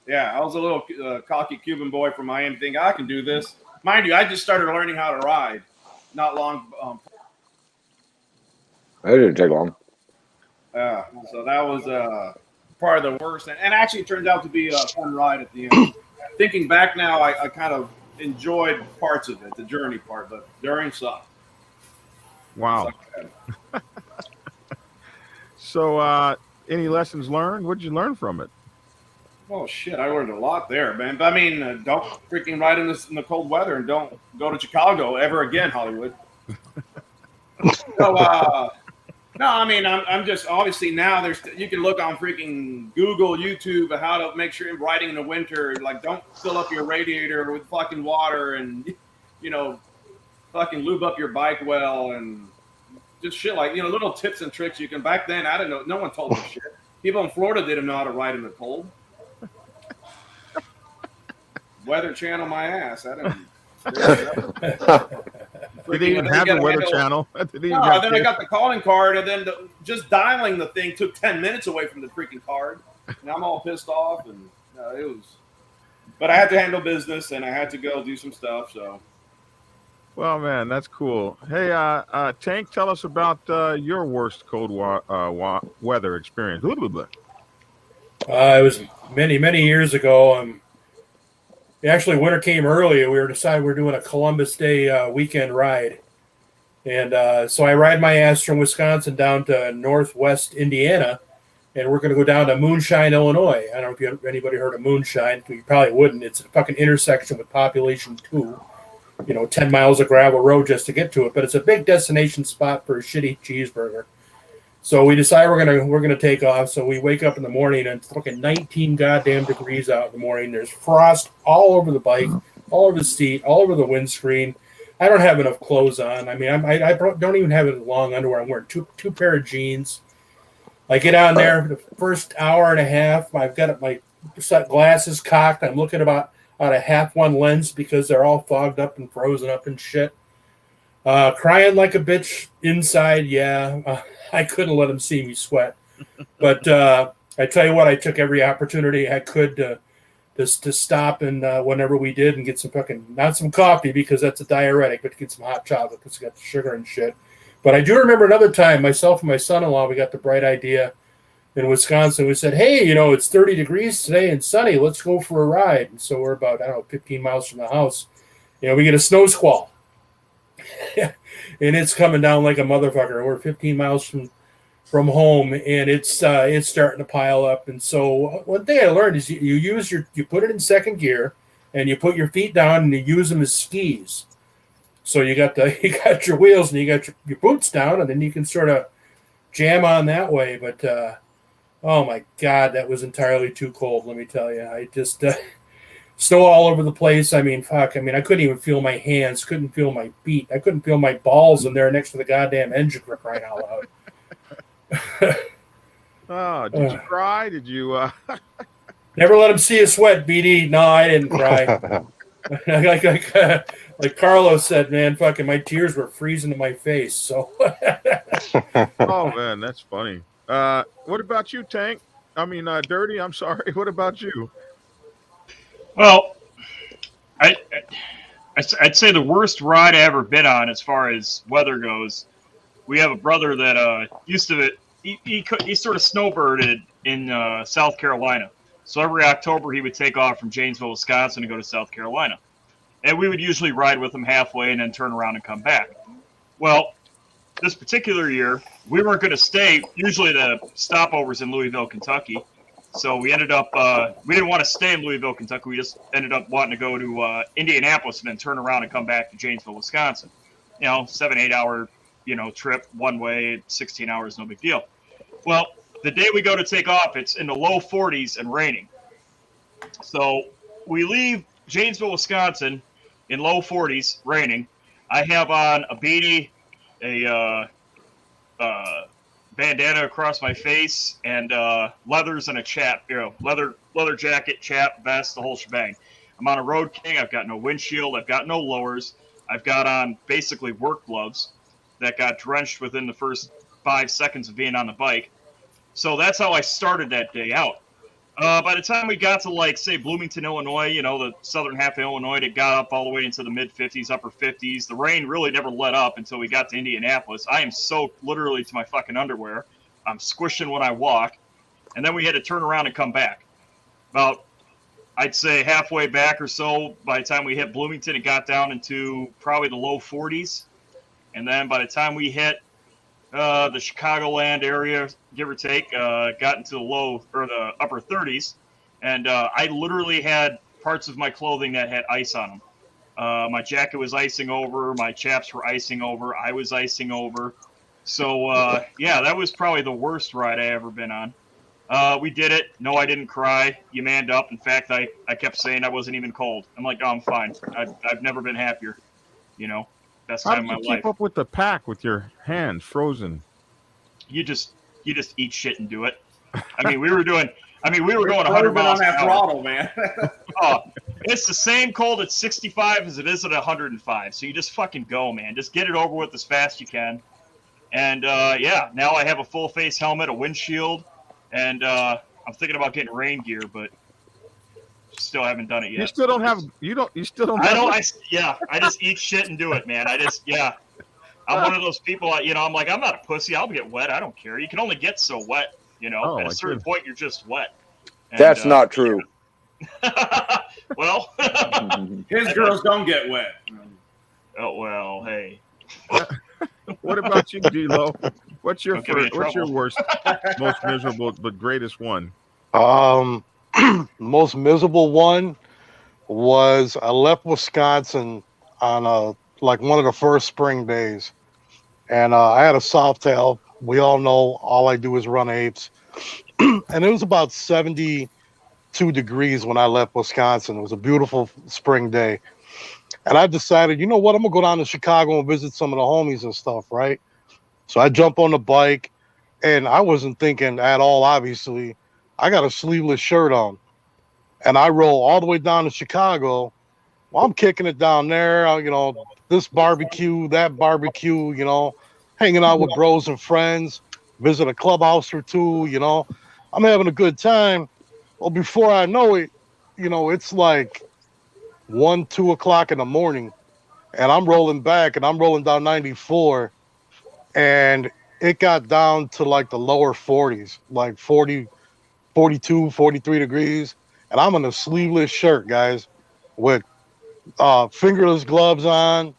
was a little cocky Cuban boy from Miami thinking I can do this. Mind you, I just started learning how to ride not long. That didn't take long. So that was probably the worst. And actually, it turned out to be a fun ride at the end. Thinking back now, I kind of enjoyed parts of it, the journey part, but during sucked. Wow. So any lessons learned? What did you learn from it? Oh shit, I learned a lot there, man. But I mean, don't freaking ride in the cold weather, and don't go to Chicago ever again, Hollywood. So, no, I mean, I'm just obviously now you can look on freaking Google, YouTube, how to make sure you're riding in the winter. Like, don't fill up your radiator with fucking water, and fucking lube up your bike well, and just shit like little tips and tricks you can. Back then, I didn't know. No one told me shit. People in Florida didn't know how to ride in the cold. Weather Channel my ass. I didn't. They didn't even have the Weather Channel. No, then I got the calling card, and then just dialing the thing took 10 minutes away from the freaking card. And I'm all pissed off, and it was. But I had to handle business, and I had to go do some stuff. So. Well, man, that's cool. Hey, Tank, tell us about your worst cold weather experience. Blah, blah, blah. It was many years ago. Actually, winter came early. We were doing a Columbus Day weekend ride. And so I ride my ass from Wisconsin down to northwest Indiana, and we're going to go down to Moonshine, Illinois. I don't know if anybody heard of Moonshine. You probably wouldn't. It's a fucking intersection with Population 2. 10 miles of gravel road just to get to it. But it's a big destination spot for a shitty cheeseburger. So we decide we're gonna take off. So we wake up in the morning and it's fucking 19 goddamn degrees out in the morning. There's frost all over the bike, all over the seat, all over the windscreen. I don't have enough clothes on. I mean, I don't even have any long underwear. I'm wearing two pair of jeans. I get on there the first hour and a half. I've got my glasses cocked. I'm looking about out of half one lens because they're all fogged up and frozen up and shit. Crying like a bitch inside. Yeah, I couldn't let them see me sweat. But I tell you what, I took every opportunity I could to stop and whenever we did and get some not some coffee because that's a diuretic, but to get some hot chocolate because it's got the sugar and shit. But I do remember another time, myself and my son-in-law, we got the bright idea in Wisconsin. We said, hey, it's 30 degrees today and sunny. Let's go for a ride. And so we're about, 15 miles from the house. We get a snow squall. And it's coming down like a motherfucker. We're 15 miles from home, and it's starting to pile up. And so one thing I learned is you put it in second gear, and you put your feet down, and you use them as skis. So you got your wheels, and you got your boots down, and then you can sort of jam on that way. But oh my God, that was entirely too cold. Let me tell you, I just snow all over the place. I mean, fuck. I mean, I couldn't even feel my hands, couldn't feel my feet, I couldn't feel my balls in there next to the goddamn engine for crying out loud. Oh, did you cry? Did you? Never let him see you sweat, BD. No, I didn't cry. Like Carlos said, man, fucking my tears were freezing to my face. So. Oh man, that's funny. What about you, Tank? I mean, Dirty. I'm sorry. What about you? Well, I'd say the worst ride I ever been on as far as weather goes. We have a brother that used to he sort of snowbirded in South Carolina. So every October he would take off from Janesville, Wisconsin, to go to South Carolina, and we would usually ride with him halfway and then turn around and come back. Well, this particular year we weren't going to stay. Usually the stopovers in Louisville, Kentucky. So we ended up, we didn't want to stay in Louisville, Kentucky. We just ended up wanting to go to Indianapolis and then turn around and come back to Janesville, Wisconsin. 7-8 hour, trip one way, 16 hours, no big deal. Well, the day we go to take off, it's in the low 40s and raining. So we leave Janesville, Wisconsin in low 40s, raining. I have on a beanie, a bandana across my face, and leathers and a chap, leather jacket, chap, vest, the whole shebang. I'm on a Road King. I've got no windshield. I've got no lowers. I've got on basically work gloves that got drenched within the first 5 seconds of being on the bike. So that's how I started that day out. By the time we got to, say, Bloomington, Illinois, the southern half of Illinois, it got up all the way into the mid-50s, upper 50s. The rain really never let up until we got to Indianapolis. I am soaked literally to my fucking underwear. I'm squishing when I walk. And then we had to turn around and come back. About, I'd say, halfway back or so, by the time we hit Bloomington, it got down into probably the low 40s. And then by the time we hit the Chicagoland area, give or take, got into the low or the upper 30s, and I literally had parts of my clothing that had ice on them. My jacket was icing over, my chaps were icing over, I was icing over. So yeah, that was probably the worst ride I ever been on. We did it. No, I didn't cry. You manned up. In fact, I kept saying I wasn't even cold. I'm like, oh, I'm fine. I've never been happier. You know, best How time did of you my keep life. up with the pack with your hands frozen? You just eat shit and do it. I mean, we were going You're 100 frozen miles on that an hour. throttle, man. Oh, it's the same cold at 65 as it is at 105. So you just fucking go, man. Just get it over with as fast as you can. And yeah, now I have a full face helmet, a windshield, and I'm thinking about getting rain gear, but still haven't done it You yet. still don't have. You still don't. I have don't. that? I just eat shit and do it, man. I'm one of those people. I'm like, I'm not a pussy. I'll get wet. I don't care. You can only get so wet. Oh, at my a certain goodness. point, you're just wet. And, That's not true. well, His girls don't get wet. oh well. Hey, What about you, D-Lo? What's your Don't get me in what's your trouble. worst, most miserable, but greatest one? Most miserable one was I left Wisconsin on like one of the first spring days, and I had a Softail. We all know all I do is run apes, and it was about 72 degrees when I left Wisconsin. It was a beautiful spring day, and I decided, you know what, I'm gonna go down to Chicago and visit some of the homies and stuff, right? So I jump on the bike, and I wasn't thinking at all. Obviously, I got a sleeveless shirt on, and I roll all the way down to Chicago. Well, I'm kicking it down there, this barbecue, that barbecue, hanging out with bros and friends, visit a clubhouse or two, I'm having a good time. Well, before I know it, it's like 1, 2 o'clock in the morning, and I'm rolling back and I'm rolling down 94, and it got down to like the lower 40s, like 40, 42, 43 degrees. And I'm in a sleeveless shirt, guys, with fingerless gloves on.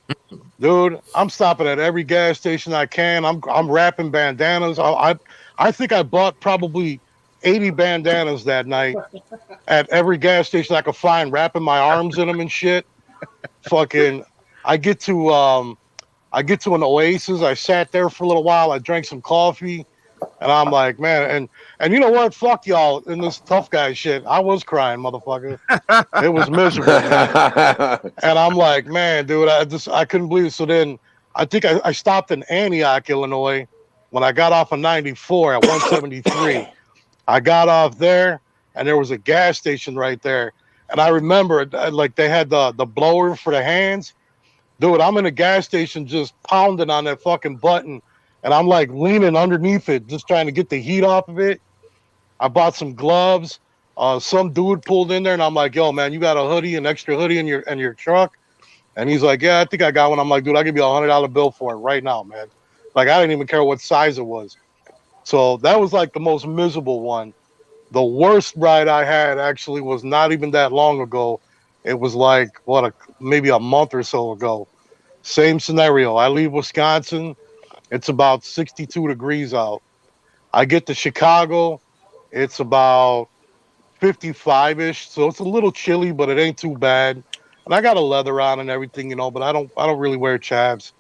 Dude, I'm stopping at every gas station I can. I'm wrapping bandanas. I think I bought probably 80 bandanas that night at every gas station I could find, wrapping my arms in them and shit. Fucking, I get to an Oasis. I sat there for a little while. I drank some coffee, and I'm like, man, and you know what? Fuck y'all in this tough guy shit. I was crying, motherfucker. It was miserable, man. And I'm like, man, dude, I couldn't believe it. So then I think I stopped in Antioch, Illinois, when I got off of 94 at 173. I got off there, and there was a gas station right there. And I remember, like, they had the blower for the hands. Dude, I'm in a gas station just pounding on that fucking button, and I'm like leaning underneath it, just trying to get the heat off of it. I bought some gloves. Some dude pulled in there, and I'm like, "Yo, man, you got a hoodie, an extra hoodie in your truck?" And he's like, "Yeah, I think I got one." I'm like, "Dude, I'll give you $100 bill for it right now, man." Like, I didn't even care what size it was. So that was like the most miserable one. The worst ride I had actually was not even that long ago. It was like maybe a month or so ago. Same scenario. I leave Wisconsin. It's about 62 degrees out. I get to Chicago. It's about 55-ish. So it's a little chilly, but it ain't too bad. And I got a leather on and everything, but I don't really wear chaps.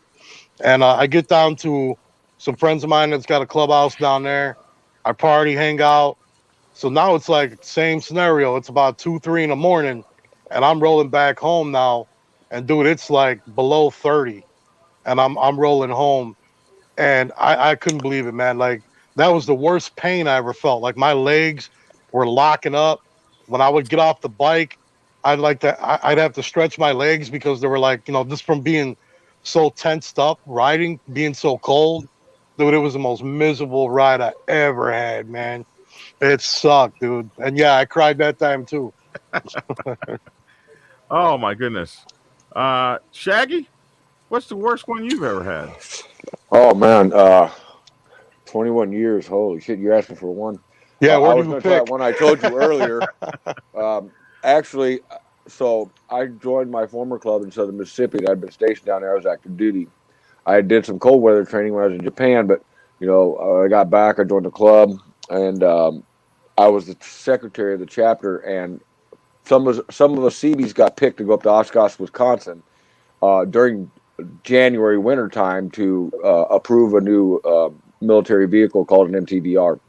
And I get down to some friends of mine that's got a clubhouse down there. I party, hang out. So now it's like same scenario. It's about 2, 3 in the morning, and I'm rolling back home now. And dude, it's like below 30, and I'm rolling home, and I couldn't believe it, man. Like, that was the worst pain I ever felt. Like, my legs were locking up. When I would get off the bike, I'd have to stretch my legs because they were like, just from being so tensed up, riding, being so cold. Dude, it was the most miserable ride I ever had, man. It sucked, dude. And yeah, I cried that time too. Oh my goodness. Shaggy, what's the worst one you've ever had? Oh man, 21 years. Holy shit! You're asking for one. Yeah, I where was do you going to try pick? one I told you earlier. Actually, so I joined my former club in Southern Mississippi. I'd been stationed down there. I was active duty. I did some cold weather training when I was in Japan, but I got back. I joined the club, and I was the secretary of the chapter. And some of the Seabees got picked to go up to Oshkosh, Wisconsin, during January winter time to approve a new military vehicle called an MTVR.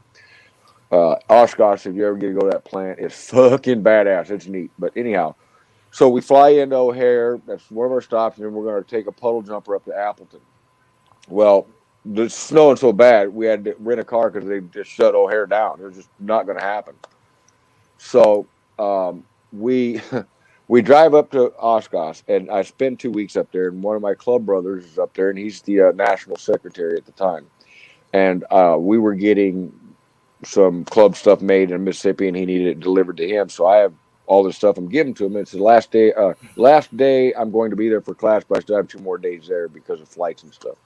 Oshkosh, if you ever get to go to that plant, it's fucking badass. It's neat. But anyhow, so we fly into O'Hare. That's one of our stops, and then we're going to take a puddle jumper up to Appleton. Well, it's snowing so bad, we had to rent a car because they just shut O'Hare down. It was just not going to happen. So we we drive up to Oshkosh, and I spend 2 weeks up there. And one of my club brothers is up there, and he's the national secretary at the time. And we were getting some club stuff made in Mississippi, and he needed it delivered to him. So I have all this stuff I'm giving to him. It's the last day. Last day I'm going to be there for class, but I still have 2 more days there because of flights and stuff.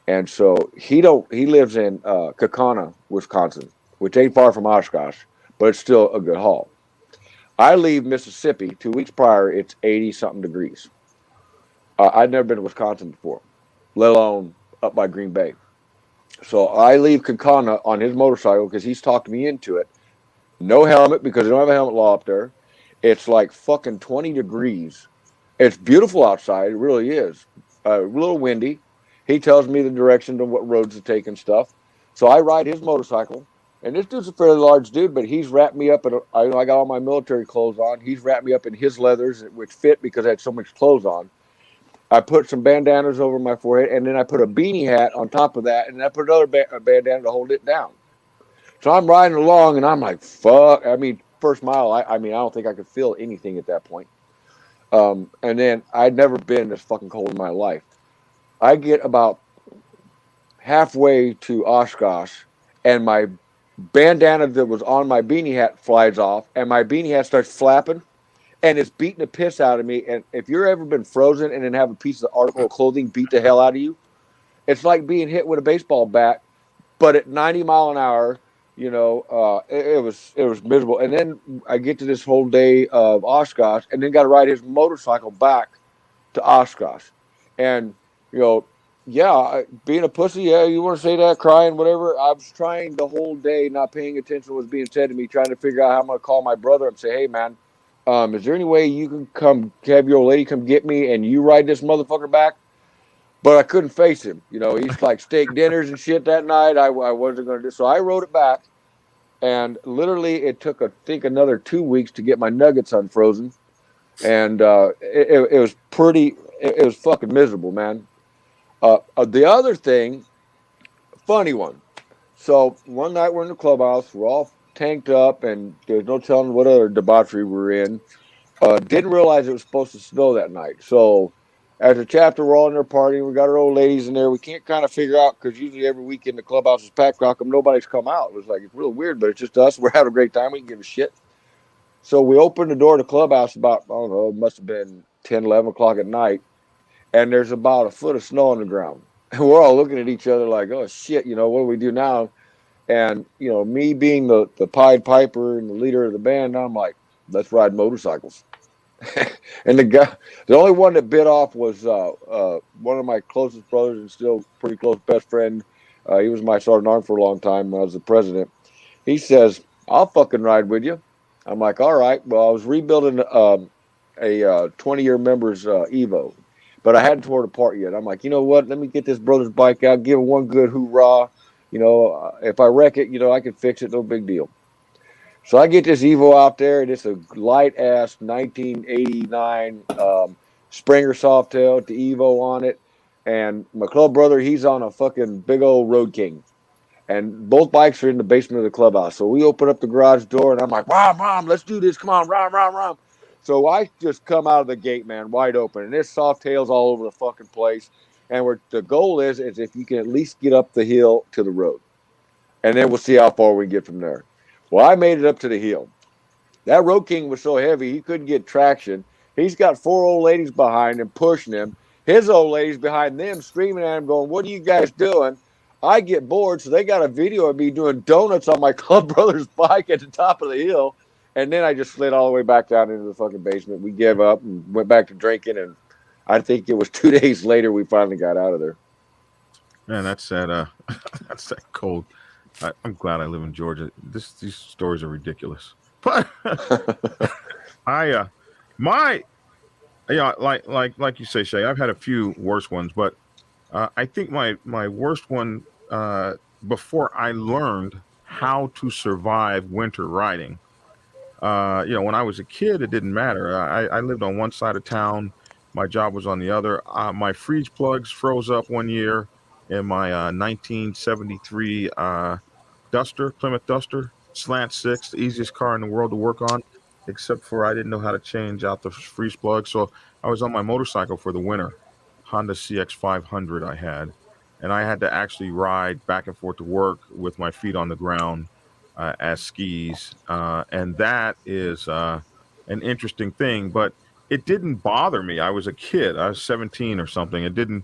And so he lives in Kaukauna, Wisconsin, which ain't far from Oshkosh, but it's still a good haul. I leave Mississippi 2 weeks prior. It's 80-something degrees. I'd never been to Wisconsin before, let alone up by Green Bay. So I leave Kaukauna on his motorcycle because he's talked me into it. No helmet because they don't have a helmet law up there. It's like fucking 20 degrees. It's beautiful outside. It really is. A little windy. He tells me the direction to what roads to take and stuff. So I ride his motorcycle. And this dude's a fairly large dude, but he's wrapped me up in I got all my military clothes on. He's wrapped me up in his leathers, which fit because I had so much clothes on. I put some bandanas over my forehead, and then I put a beanie hat on top of that, and I put another bandana to hold it down. So I'm riding along, and I'm like, fuck. I mean, first mile, I don't think I could feel anything at that point. And then I'd never been this fucking cold in my life. I get about halfway to Oshkosh, and my bandana that was on my beanie hat flies off, and my beanie hat starts flapping, and it's beating the piss out of me. And if you've ever been frozen and then have a piece of article of clothing beat the hell out of you, it's like being hit with a baseball bat, but at 90 mile an hour. It was miserable. And then I get to this whole day of Oshkosh, and then got to ride his motorcycle back to Oshkosh. And being a pussy, you want to say that, crying, whatever. I was trying the whole day, not paying attention to what was being said to me, trying to figure out how I'm going to call my brother and say, hey, man, is there any way you can come have your old lady come get me and you ride this motherfucker back? But I couldn't face him. He's like steak dinners and shit that night. I wasn't going to do. So I rode it back. And literally it took, I think, another 2 weeks to get my nuggets unfrozen. And it was it was fucking miserable, man. The other thing, funny one. So one night we're in the clubhouse. We're all tanked up, and there's no telling what other debauchery we're in. Didn't realize it was supposed to snow that night. So as a chapter, we're all in there partying. We got our old ladies in there. We can't kind of figure out, because usually every weekend the clubhouse is packed. How come nobody's come out? It was like, it's real weird, but it's just us. We're having a great time. We can give a shit. So we opened the door to the clubhouse about, I don't know, it must have been 10, 11 o'clock at night. And there's about a foot of snow on the ground. And we're all looking at each other like, oh, shit, what do we do now? And, me being the Pied Piper and the leader of the band, I'm like, let's ride motorcycles. And the only one that bit off was one of my closest brothers and still pretty close best friend. He was my sergeant arm for a long time when I was the president. He says, I'll fucking ride with you. I'm like, all right. Well, I was rebuilding a 20-year members Evo, but I hadn't torn it apart yet. I'm like, you know what? Let me get this brother's bike out, give it one good hoorah. If I wreck it, I can fix it. No big deal. So I get this Evo out there, and it's a light-ass 1989 Springer Softail with the Evo on it. And my club brother, he's on a fucking big old Road King. And both bikes are in the basement of the clubhouse. So we open up the garage door, and I'm like, Rom, let's do this. Come on, Rom. So I just come out of the gate, man, wide open. And there's Softails all over the fucking place. And the goal is if you can at least get up the hill to the road. And then we'll see how far we get from there. Well, I made it up to the hill. That Road King was so heavy, he couldn't get traction. He's got 4 old ladies behind him, pushing him. His old ladies behind them, screaming at him, going, what are you guys doing? I get bored, so they got a video of me doing donuts on my club brother's bike at the top of the hill. And then I just slid all the way back down into the fucking basement. We gave up and went back to drinking. And I think it was 2 days later we finally got out of there. Man, that's that. That's that cold. I'm glad I live in Georgia. These stories are ridiculous. But I, my, yeah, like you say, Shay. I've had a few worse ones, but I think my worst one before I learned how to survive winter riding. When I was a kid, it didn't matter. I lived on one side of town. My job was on the other. My freeze plugs froze up one year in my 1973 Duster, Plymouth Duster, slant six, the easiest car in the world to work on, except for I didn't know how to change out the freeze plug. So I was on my motorcycle for the winter, Honda CX 500 I had, and I had to actually ride back and forth to work with my feet on the ground as skis, and that is an interesting thing. But it didn't bother me. I was a kid. I was 17 or something. It didn't,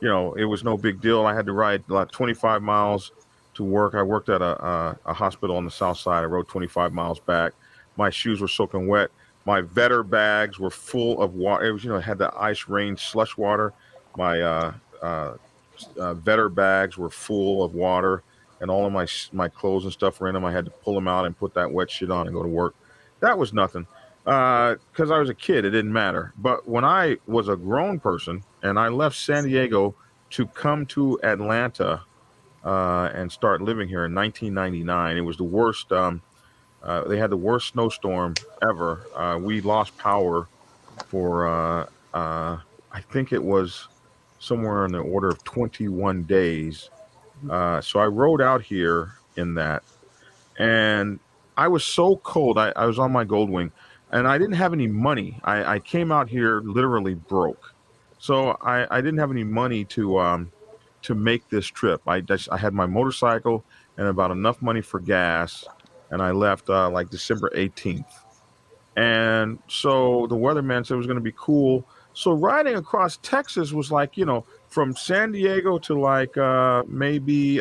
it was no big deal. I had to ride like 25 miles to work. I worked at a hospital on the south side. I rode 25 miles back. My shoes were soaking wet. My Vetter bags were full of water. It was, it had the ice rain slush water. My Vetter bags were full of water, and all of my clothes and stuff were in them. I had to pull them out and put that wet shit on and go to work. That was nothing because I was a kid. It didn't matter. But when I was a grown person and I left San Diego to come to Atlanta and start living here in 1999. It was the worst. They had the worst snowstorm ever. We lost power for, I think it was somewhere in the order of 21 days. So I rode out here in that, and I was so cold. I was on my Goldwing, and I didn't have any money. I came out here literally broke, so I didn't have any money to make this trip. I had my motorcycle and about enough money for gas, and I left like December 18th. And so the weatherman said it was going to be cool. So riding across Texas was like, from San Diego to like maybe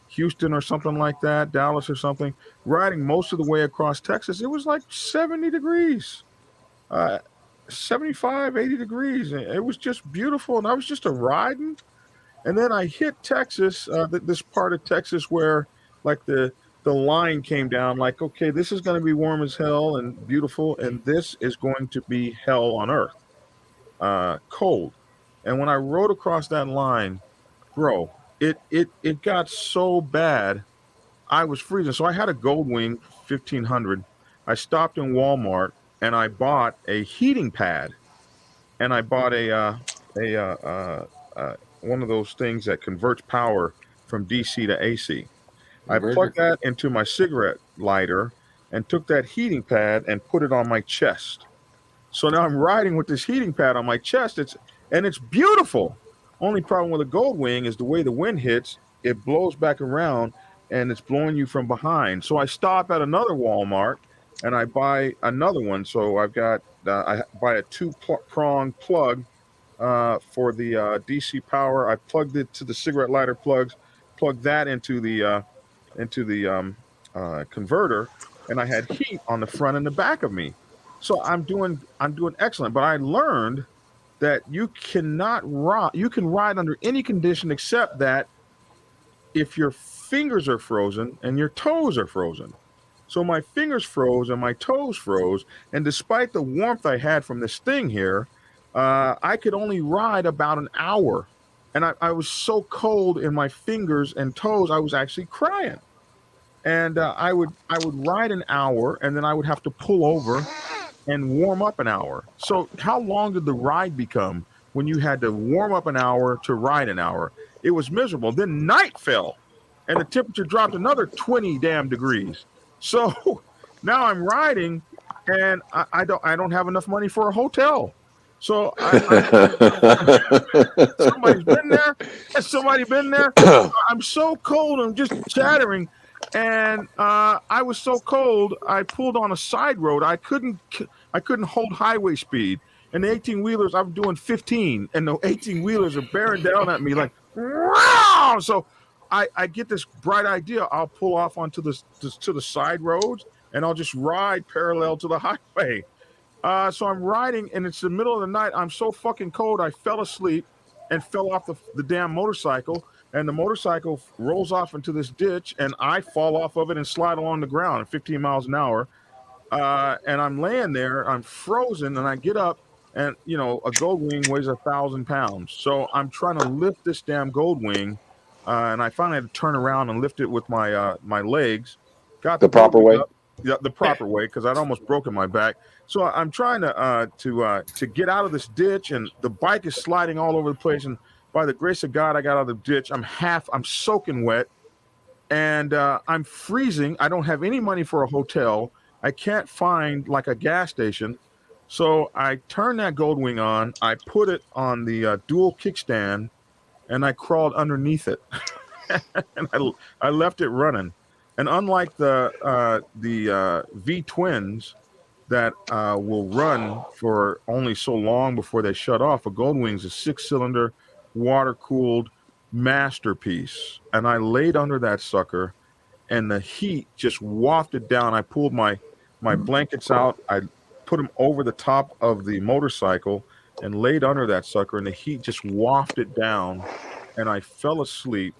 Houston or something like that, Dallas or something, riding most of the way across Texas, it was like 70 degrees, uh, 75, 80 degrees. It was just beautiful. And I was just a riding. And then I hit Texas, this part of Texas where like the line came down, like, okay, this is going to be warm as hell and beautiful, and this is going to be hell on earth, cold. And when I rode across that line, bro, it got so bad, I was freezing. So I had a Goldwing 1500. I stopped in Walmart and I bought a heating pad, and I bought one of those things that converts power from DC to AC. I Inverter. plugged that into my cigarette lighter and took that heating pad and put it on my chest. So now I'm riding with this heating pad on my chest. It's beautiful. Only problem with a Goldwing is the way the wind hits, it blows back around and it's blowing you from behind. So I stop at another Walmart and I buy another one. So I buy a two-prong plug for the DC power. I plugged it to the cigarette lighter plugged that into the converter, and I had heat on the front and the back of me. So I'm doing excellent. But I learned that you cannot ride. You can ride under any condition except that if your fingers are frozen and your toes are frozen. So my fingers froze and my toes froze, and despite the warmth I had from this thing here, I could only ride about an hour, and I was so cold in my fingers and toes, I was actually crying. And I would ride an hour, and then I would have to pull over and warm up an hour. So how long did the ride become when you had to warm up an hour to ride an hour? It was miserable. Then night fell, and the temperature dropped another 20 damn degrees. So now I'm riding, and I don't have enough money for a hotel. So somebody's been there. Has somebody been there? I'm so cold. I'm just chattering, and I was so cold. I pulled on a side road. I couldn't hold highway speed. And the 18 wheelers, I'm doing 15, and the 18 wheelers are bearing down at me like, wow! So I get this bright idea. I'll pull off onto to the side roads, and I'll just ride parallel to the highway. So I'm riding, and it's the middle of the night. I'm so fucking cold. I fell asleep. and fell off the damn motorcycle. And the motorcycle rolls off into this ditch, and I fall off of it and slide along the ground at 15 miles an hour. And I'm laying there, I'm frozen, and I get up, and a gold wing weighs 1,000 pounds. So I'm trying to lift this damn gold wing, and I finally had to turn around and lift it with my legs. Got The the gold proper wing way? up, yeah, the proper way, because I'd almost broken my back. So I'm trying to get out of this ditch, and the bike is sliding all over the place. And by the grace of God, I got out of the ditch. I'm soaking wet, and I'm freezing. I don't have any money for a hotel. I can't find like a gas station. So I turn that gold wing on. I put it on the dual kickstand, and I crawled underneath it, and I left it running. And unlike the V twins that will run for only so long before they shut off, a Goldwing's a 6-cylinder, water cooled masterpiece. And I laid under that sucker, and the heat just wafted down. I pulled my blankets out. I put them over the top of the motorcycle and laid under that sucker, and the heat just wafted down, and I fell asleep.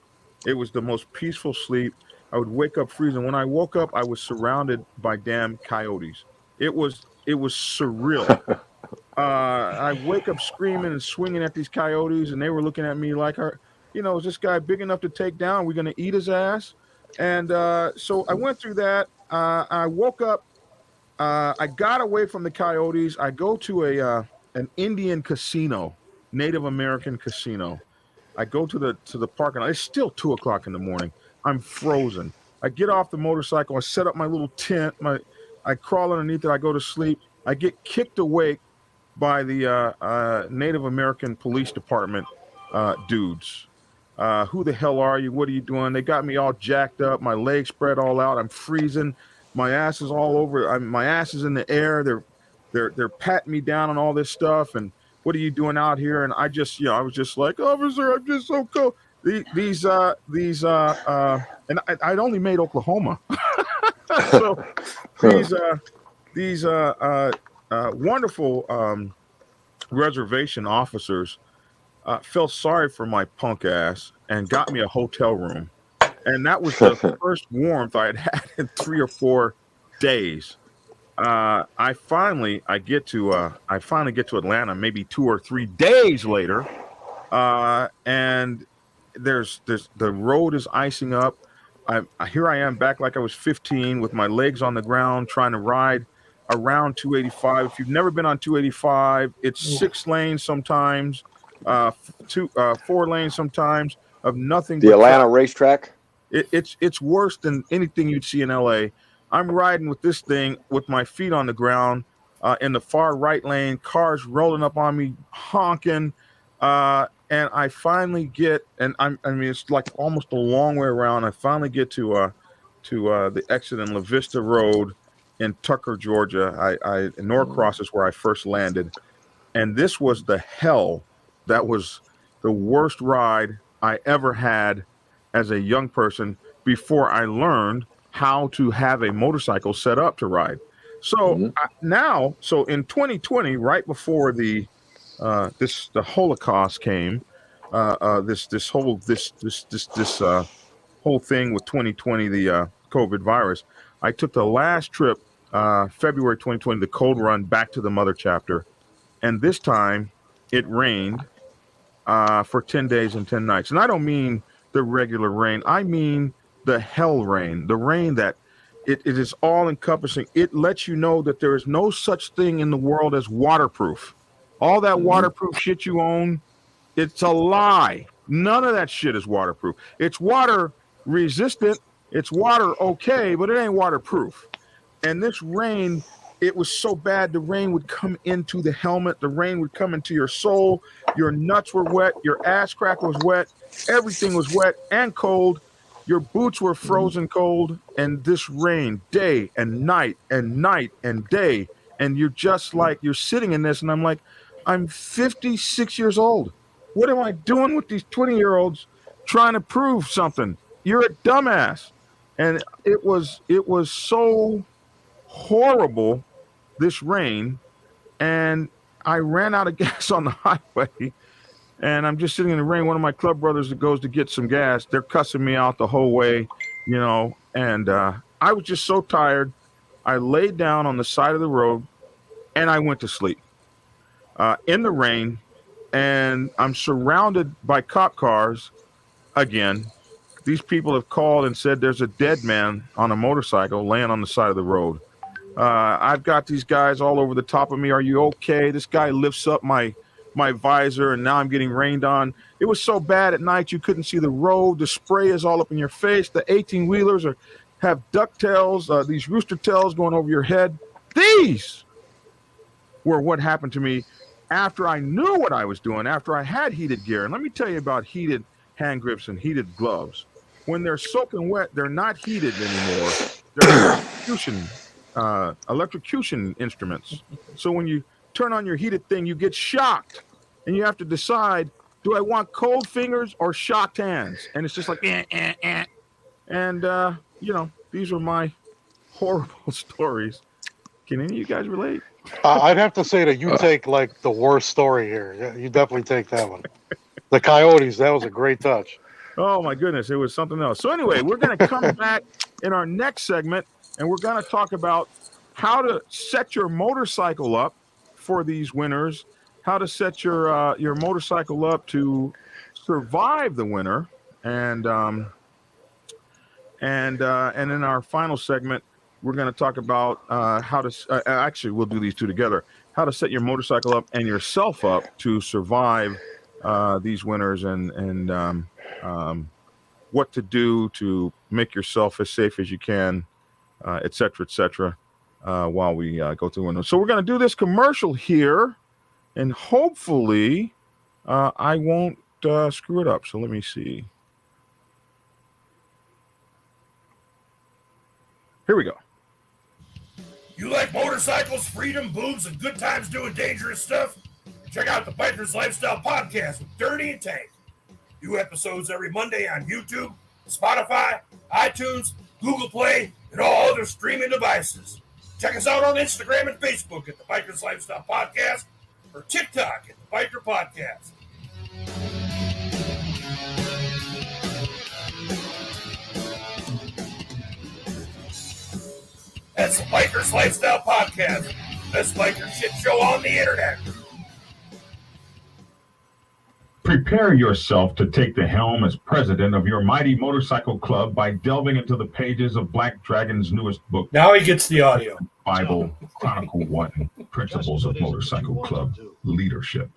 It was the most peaceful sleep. I would wake up freezing. When I woke up, I was surrounded by damn coyotes. It was surreal. I wake up screaming and swinging at these coyotes, and they were looking at me like, is this guy big enough to take down? We're gonna eat his ass. And so I went through that. I woke up. I got away from the coyotes. I go to an Indian casino, Native American casino. I go to the parking lot. It's still 2 o'clock in the morning. I'm frozen. I get off the motorcycle. I set up my little tent. I crawl underneath it. I go to sleep. I get kicked awake by the Native American Police Department dudes. Who the hell are you? What are you doing? They got me all jacked up. My legs spread all out. I'm freezing. My ass is all over. My ass is in the air. They're patting me down on all this stuff. And what are you doing out here? And I just, I was just like, officer, I'm just so cold. These and I'd only made Oklahoma. So these wonderful reservation officers felt sorry for my punk ass and got me a hotel room. And that was the first warmth I had in 3 or 4 days. I finally get to Atlanta maybe 2 or 3 days later, and there's the road is icing up. Here I am back like I was 15 with my legs on the ground trying to ride around 285. If you've never been on 285, it's 6 lanes sometimes, 4 lanes sometimes of nothing. The Atlanta racetrack. It's worse than anything you'd see in LA. I'm riding with this thing with my feet on the ground in the far right lane, cars rolling up on me, honking. And I finally get, and I mean, it's like almost a long way around. I finally get to the exit in La Vista Road in Tucker, Georgia. Norcross is where I first landed. And this was the hell. That was the worst ride I ever had as a young person before I learned how to have a motorcycle set up to ride. So so in 2020, right before the Holocaust came, this whole thing with 2020, the COVID virus, I took the last trip, February 2020, the cold run back to the mother chapter, and this time it rained for 10 days and 10 nights. And I don't mean the regular rain. I mean the hell rain, the rain that it is all encompassing. It lets you know that there is no such thing in the world as waterproof. All that waterproof shit you own, it's a lie. None of that shit is waterproof. It's water resistant. It's water okay, but it ain't waterproof. And this rain, it was so bad, the rain would come into the helmet. The rain would come into your soul. Your nuts were wet. Your ass crack was wet. Everything was wet and cold. Your boots were frozen cold. And this rain day and night and night and day. And you're just like, you're sitting in this. And I'm like, I'm 56 years old. What am I doing with these 20-year-olds trying to prove something? You're a dumbass. And it was so horrible, this rain, and I ran out of gas on the highway, and I'm just sitting in the rain. One of my club brothers that goes to get some gas, they're cussing me out the whole way, and I was just so tired. I laid down on the side of the road and I went to sleep in the rain, and I'm surrounded by cop cars again. These people have called and said there's a dead man on a motorcycle laying on the side of the road. I've got these guys all over the top of me. Are you okay? This guy lifts up my visor, and now I'm getting rained on. It was so bad at night you couldn't see the road. The spray is all up in your face. The 18-wheelers have ducktails, these rooster tails going over your head. These were what happened to me after I knew what I was doing, after I had heated gear. And let me tell you about heated hand grips and heated gloves. When they're soaking wet, they're not heated anymore. They're electrocution instruments. So when you turn on your heated thing, you get shocked, and you have to decide, do I want cold fingers or shocked hands? And it's just like, And, these are my horrible stories. Can any of you guys relate? I'd have to say that you take like the worst story here. Yeah, you definitely take that one. The Coyotes, that was a great touch. Oh, my goodness. It was something else. So anyway, we're going to come back in our next segment, and we're going to talk about how to set your motorcycle up for these winters, how to set your motorcycle up to survive the winter, and in our final segment, we're going to talk about how to actually we'll do these two together. How to set your motorcycle up and yourself up to survive these winters, and what to do to make yourself as safe as you can, et cetera, while we go through winter. So we're going to do this commercial here, and hopefully I won't screw it up. So let me see. Here we go. You like motorcycles, freedom, boobs, and good times doing dangerous stuff? Check out the Biker's Lifestyle Podcast with Dirty and Tank. New episodes every Monday on YouTube, Spotify, iTunes, Google Play, and all other streaming devices. Check us out on Instagram and Facebook at the Biker's Lifestyle Podcast or TikTok at the Biker Podcast. That's the Biker's Lifestyle Podcast, best biker shit show on the internet. Prepare yourself to take the helm as president of your mighty motorcycle club by delving into the pages of Black Dragon's newest book, Now he gets the audio. Bible Chronicle 1, Principles of Motorcycle Club Leadership.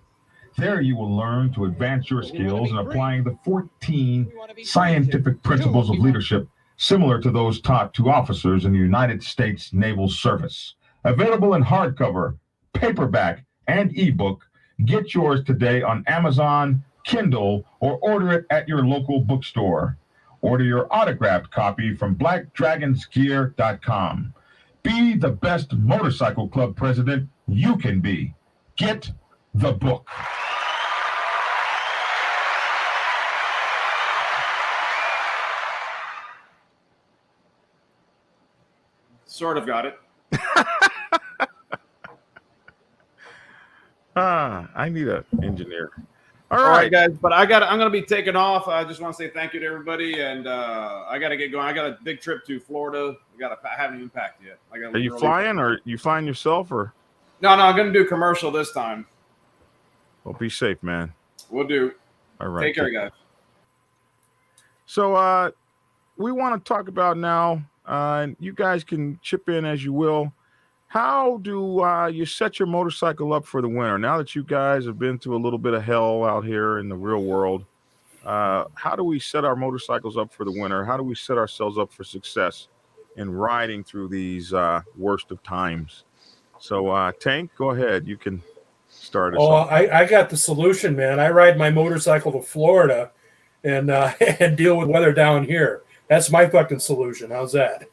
There you will learn to advance your skills in applying the 14 scientific principles of leadership similar to those taught to officers in the United States Naval Service. Available in hardcover, paperback, and ebook. Get yours today on Amazon, Kindle, or order it at your local bookstore. Order your autographed copy from blackdragonsgear.com. Be the best motorcycle club president you can be. Get the book. Sort of got it. I need an engineer. All right, guys. But I'm going to be taking off. I just want to say thank you to everybody, and I got to get going. I got a big trip to Florida. I haven't even packed yet. Are you flying, or you flying yourself, or? No. I'm going to do commercial this time. Well, be safe, man. We'll do. All right. Take care, guys. So we want to talk about now, and you guys can chip in as you will. How do you set your motorcycle up for the winter? Now that you guys have been through a little bit of hell out here in the real world, how do we set our motorcycles up for the winter? How do we set ourselves up for success in riding through these worst of times? So, Tank, go ahead. You can start us off. I got the solution, man. I ride my motorcycle to Florida and and deal with weather down here. That's my fucking solution. How's that?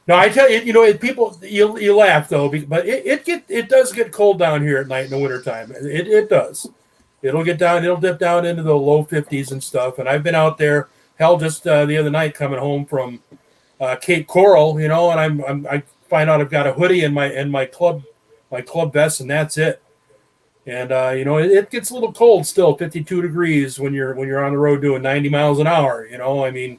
No, I tell you, people, you laugh though, but it does get cold down here at night in the wintertime. It does. It'll dip down into the low 50s and stuff. And I've been out there, just the other night coming home from Cape Coral, and I find out I've got a hoodie and my club vest, and that's it. And it gets a little cold still, 52 degrees when you're on the road doing 90 miles an hour. I mean,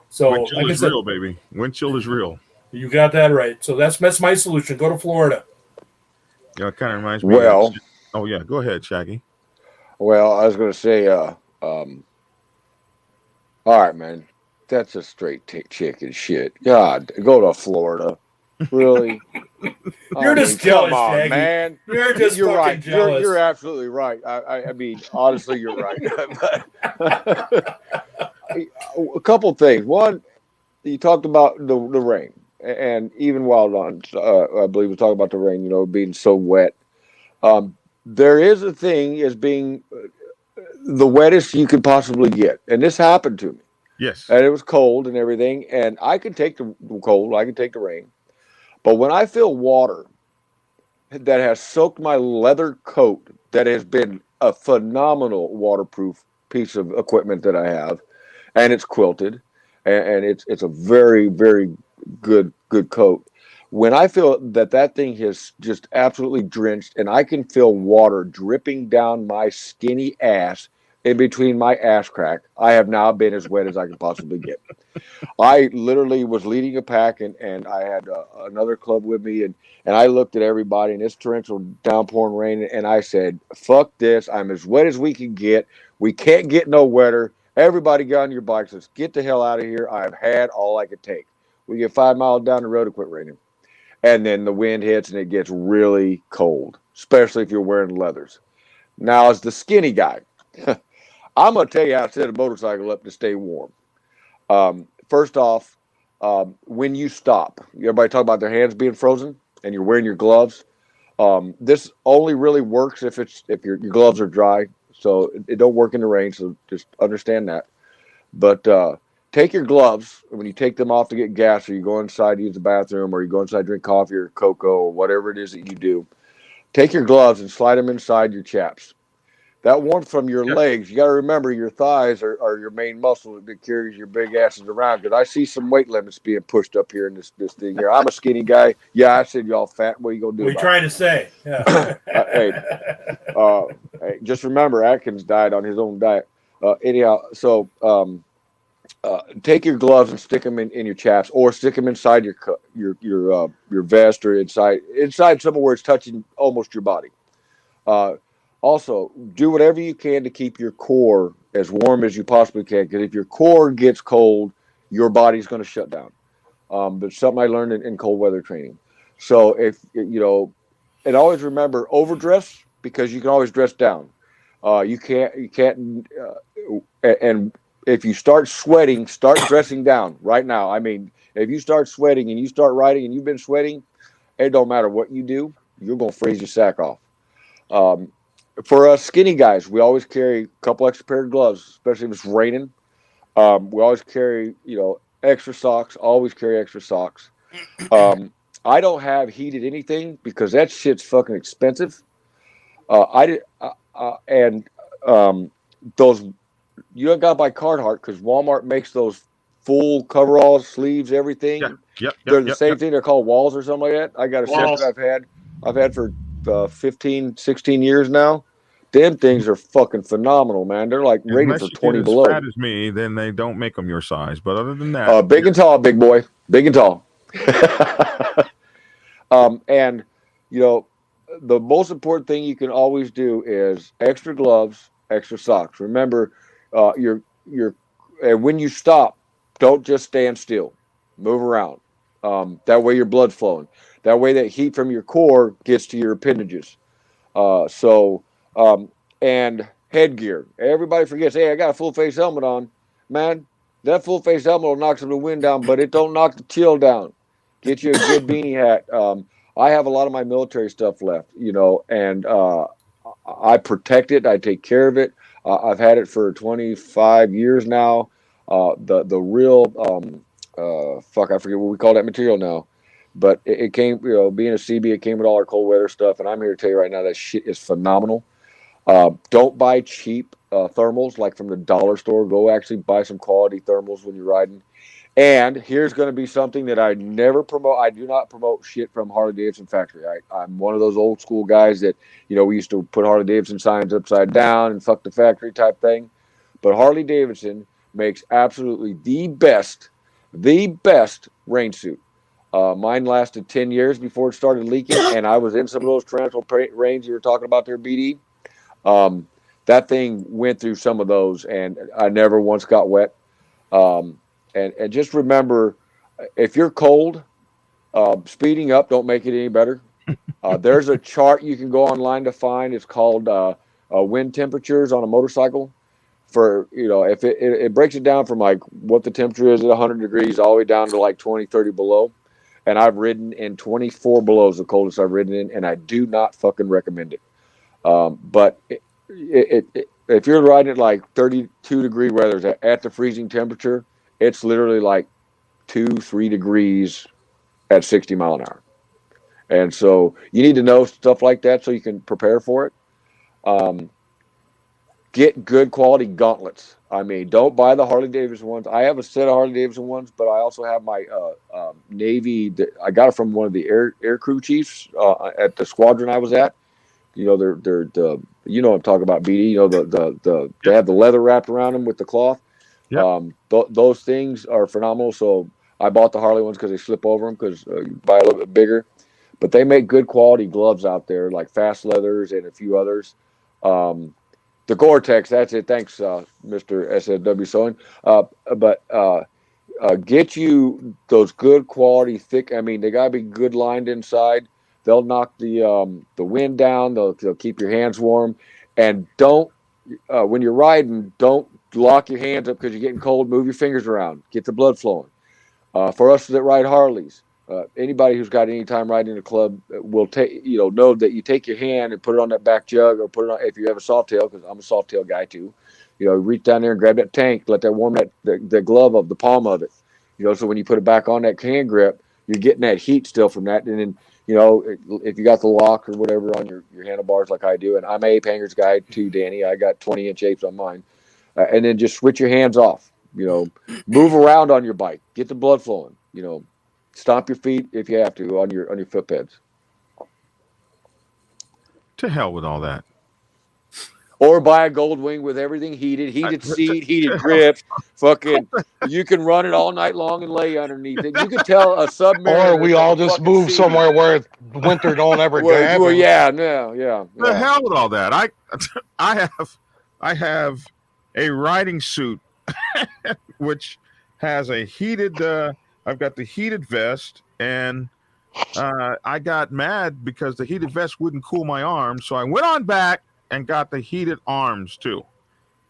so Wind chill like I is said, real, baby. Wind chill is real. you got that right. So that's my solution. Go to Florida. Yeah, it kind of reminds me of. Well, Oh yeah, go ahead, Shaggy. I was going to say, all right, man, that's a straight chicken shit. God, go to Florida. Really? You're just jealous, come on, Shaggy. Man. You're just You're fucking right. jealous. You're absolutely right. I mean, honestly, you're right. A couple things. One, you talked about the rain, and even Wild On, I believe, we talked about the rain. Being so wet. There is a thing as being the wettest you could possibly get, and this happened to me. Yes. And it was cold and everything, and I can take the cold, I can take the rain, but when I feel water that has soaked my leather coat, that has been a phenomenal waterproof piece of equipment that I have, and it's quilted, and it's a very, very good coat. When I feel that thing has just absolutely drenched, and I can feel water dripping down my skinny ass in between my ass crack, I have now been as wet as I can possibly get. I literally was leading a pack, and I had another club with me, and I looked at everybody, and it's torrential downpouring rain, and I said, "Fuck this! I'm as wet as we can get. We can't get no wetter. Everybody get on your bikes. Let's get the hell out of here. I've had all I could take." We get 5 miles down the road, it quit raining, and then the wind hits, and it gets really cold, especially if you're wearing leathers. Now, as the skinny guy, I'm gonna tell you how to set a motorcycle up to stay warm. First off, when you stop, everybody talk about their hands being frozen and you're wearing your gloves. This only really works if your gloves are dry. So it don't work in the rain. So just understand that. But take your gloves when you take them off to get gas, or you go inside to use the bathroom, or you go inside to drink coffee or cocoa or whatever it is that you do. Take your gloves and slide them inside your chaps. That warmth from your legs, you got to remember your thighs are your main muscle that carries your big asses around. Because I see some weight limits being pushed up here in this thing here. I'm a skinny guy. Yeah, I said y'all fat. What are you gonna do? What are you trying to say? Yeah. Hey, just remember Atkins died on his own diet. Anyhow, so take your gloves and stick them in your chaps, or stick them inside your vest, or inside somewhere where it's touching almost your body. Also, do whatever you can to keep your core as warm as you possibly can, because if your core gets cold, your body's going to shut down. But something I learned in cold weather training. So and always remember, overdress, because you can always dress down. You can't, and if you start sweating, start dressing down right now. I mean, if you start sweating and you start riding and you've been sweating, it don't matter what you do, you're going to freeze your sack off. For us skinny guys, we always carry a couple extra pair of gloves, especially if it's raining. We always carry, extra socks. Always carry extra socks. I don't have heated anything because that shit's fucking expensive. Those you don't got to buy Carhartt, because Walmart makes those full coveralls, sleeves, everything. Yep. They're the same thing. They're called walls or something like that. I got a set that I've had for 15, 16 years now. Them things are fucking phenomenal, man. They're like rated for 20 below. As fat as me, then they don't make them your size. But other than that, big and tall, big boy, big and tall. And the most important thing you can always do is extra gloves, extra socks. Remember, and when you stop, don't just stand still. Move around. That way your blood's flowing. That way that heat from your core gets to your appendages. And headgear. Everybody forgets, hey, I got a full face helmet on. Man, that full face helmet will knock some of the wind down, but it don't knock the chill down. Get you a good beanie hat. I have a lot of my military stuff left, and I protect it. I take care of it. I've had it for 25 years now. The real I forget what we call that material now, but it came, being a CB, it came with all our cold weather stuff, and I'm here to tell you right now that shit is phenomenal. Don't buy cheap thermals like from the dollar store. Go actually buy some quality thermals when you're riding. And here's going to be something that I never promote. I do not promote shit from Harley Davidson factory. I'm one of those old school guys that, we used to put Harley Davidson signs upside down and fuck the factory type thing. But Harley Davidson makes absolutely the best rain suit. Mine lasted 10 years before it started leaking, and I was in some of those torrential rains you were talking about there, BD. That thing went through some of those, and I never once got wet. And just remember, if you're cold, speeding up don't make it any better. There's a chart you can go online to find. It's called wind temperatures on a motorcycle. For, if it breaks it down from like what the temperature is at 100 degrees all the way down to like 20, 30 below. And I've ridden in 24 below is the coldest I've ridden in, and I do not fucking recommend it. But if you're riding at like 32 degree weather at the freezing temperature, it's literally like 2-3 degrees at 60 mile an hour. And so you need to know stuff like that so you can prepare for it. Get good quality gauntlets. I mean, don't buy the Harley Davidson ones. I have a set of Harley Davidson ones, but I also have my Navy. I got it from one of the air crew chiefs at the squadron I was at. They're the what I'm talking about, BD. They have the leather wrapped around them with the cloth. Yep. Those things are phenomenal. So I bought the Harley ones because they slip over them because you buy a little bit bigger. But they make good quality gloves out there, like Fast Leathers and a few others. The Gore-Tex, that's it. Thanks, Mr. SSW Sewing. But get you those good quality, thick. I mean, they gotta be good lined inside. They'll knock the wind down. They'll keep your hands warm. And don't when you're riding, don't lock your hands up because you're getting cold. Move your fingers around. Get the blood flowing. For us that ride Harleys, anybody who's got any time riding in a club will take, know that you take your hand and put it on that back jug, or put it on, if you have a soft tail, because I'm a soft tail guy too, reach down there and grab that tank, let that warm the glove of the palm of it, so when you put it back on that hand grip, you're getting that heat still from that. And then, if you got the lock or whatever on your handlebars like I do, and I'm an ape hangers guy too, Danny, I got 20-inch apes on mine, and then just switch your hands off, move around on your bike, get the blood flowing, stomp your feet if you have to on your foot pads. To hell with all that. Or buy a Gold Wing with everything heated seat, heated grips. Fucking, you can run it all night long and lay underneath it. You can tell a submariner. Or we all just move somewhere where winter don't ever happen. Well, yeah. The hell with all that. I have a riding suit which has a heated. I've got the heated vest, and I got mad because the heated vest wouldn't cool my arms, so I went on back and got the heated arms too.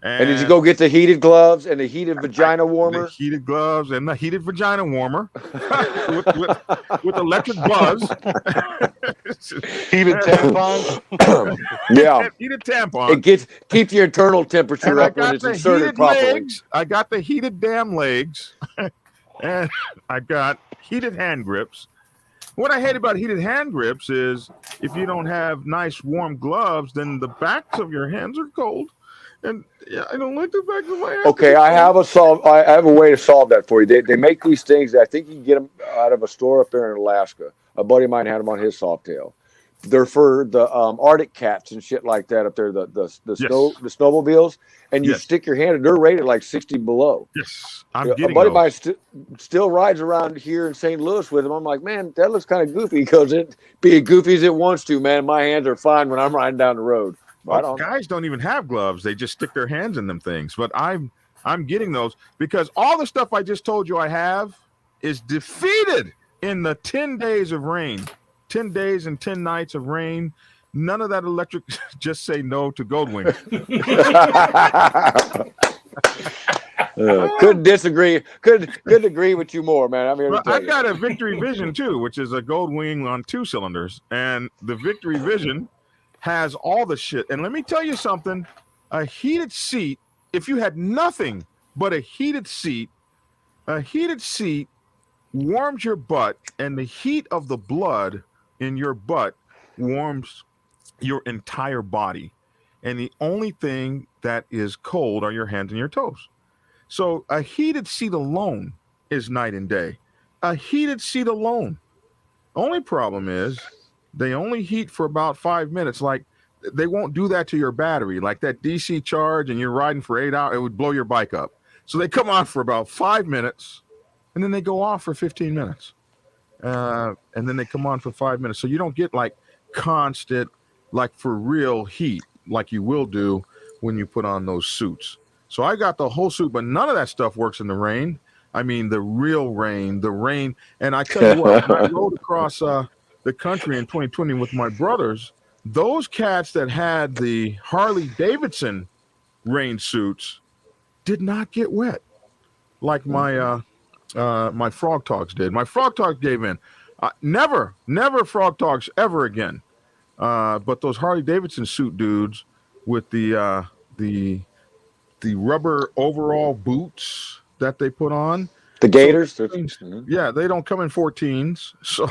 And did you go get the heated gloves and the heated vagina warmer? The heated gloves and the heated vagina warmer with electric buzz. Heated tampons? Yeah. Heated tampon. It keeps your internal temperature up when it's inserted properly. I got the heated damn legs. And I got heated hand grips. What I hate about heated hand grips is if you don't have nice warm gloves, then the backs of your hands are cold. And I don't like the backs of my hands. Okay, I have a way to solve that for you. They make these things. I think you can get them out of a store up there in Alaska. A buddy of mine had them on his Softail. They're for the Arctic cats and shit like that up there. The snowmobiles, and you stick your hand, and they're rated like 60 below. Yes, a buddy of mine still rides around here in St. Louis with them. I'm like, man, that looks kind of goofy. Because it be goofy as it wants to, man. My hands are fine when I'm riding down the road. Well, guys don't even have gloves; they just stick their hands in them things. But I'm getting those because all the stuff I just told you I have is defeated in the 10 days of rain. 10 days and 10 nights of rain. None of that electric. Just say no to Goldwing. Couldn't disagree. Couldn't agree with you more, man. I'm here to tell I've got a Victory Vision too, which is a Goldwing on 2 cylinders, and the Victory Vision has all the shit. And let me tell you something: a heated seat. If you had nothing but a heated seat warms your butt, and the heat of the blood in your butt warms your entire body. And the only thing that is cold are your hands and your toes. So a heated seat alone is night and day. A heated seat alone. Only problem is they only heat for about 5 minutes. Like they won't do that to your battery. Like that DC charge and you're riding for 8 hours, it would blow your bike up. So they come on for about 5 minutes and then they go off for 15 minutes. And then they come on for 5 minutes. So you don't get like constant, like for real heat, like you will do when you put on those suits. So I got the whole suit, but none of that stuff works in the rain. I mean, the real rain, the rain. And I tell you what, when I rode across the country in 2020 with my brothers, those cats that had the Harley Davidson rain suits did not get wet like my Frog Talks did. My Frog Talks gave in. Never Frog Talks ever again. But those Harley Davidson suit dudes with the rubber overall boots that they put on. The Gators. So, yeah, they don't come in 14s. So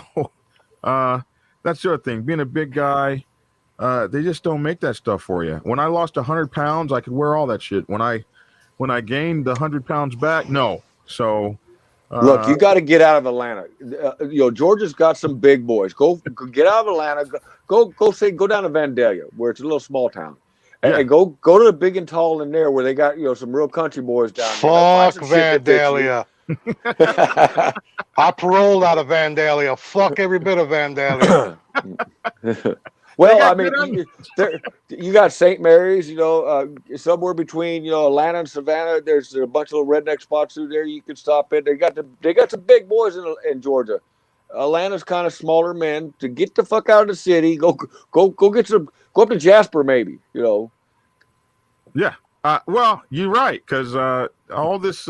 that's the other thing. Being a big guy, they just don't make that stuff for you. When I lost 100 pounds, I could wear all that shit. When I gained the 100 pounds back, no. So look, you got to get out of Atlanta. Georgia's got some big boys. Go get out of Atlanta. Go down to Vandalia, where it's a little small town, and go to the big and tall in there, where they got some real country boys down there. Fuck Vandalia. I paroled out of Vandalia. Fuck every bit of Vandalia. Well, I mean, you got St. Mary's, somewhere between Atlanta and Savannah. There's a bunch of little redneck spots through there you can stop in. They got some big boys in Georgia. Atlanta's kind of smaller, man. To get the fuck out of the city, go up to Jasper, maybe. Yeah. Well, you're right, because all this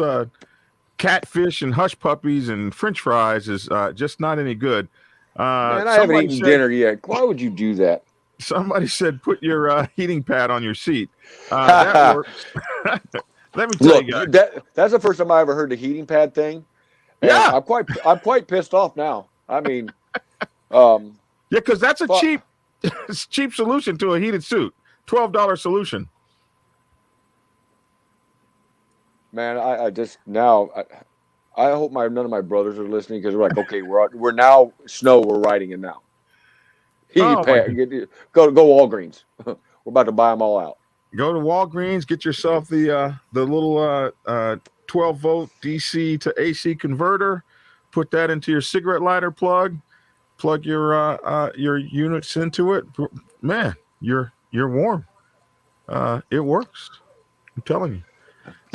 catfish and hush puppies and French fries is just not any good. Man, I haven't eaten dinner yet. Why would you do that? Somebody said put your heating pad on your seat. That works. Let me tell you guys. That's the first time I ever heard the heating pad thing. And yeah, I'm quite pissed off now. I mean, yeah, because that's a cheap solution to a heated suit. $12 solution. Man, I just now. I hope none of my brothers are listening, because we're like, okay, we're now snow. We're riding it now. Go Walgreens. We're about to buy them all out. Go to Walgreens. Get yourself the little 12-volt DC to AC converter. Put that into your cigarette lighter plug. Plug your units into it. Man, you're warm. It works. I'm telling you.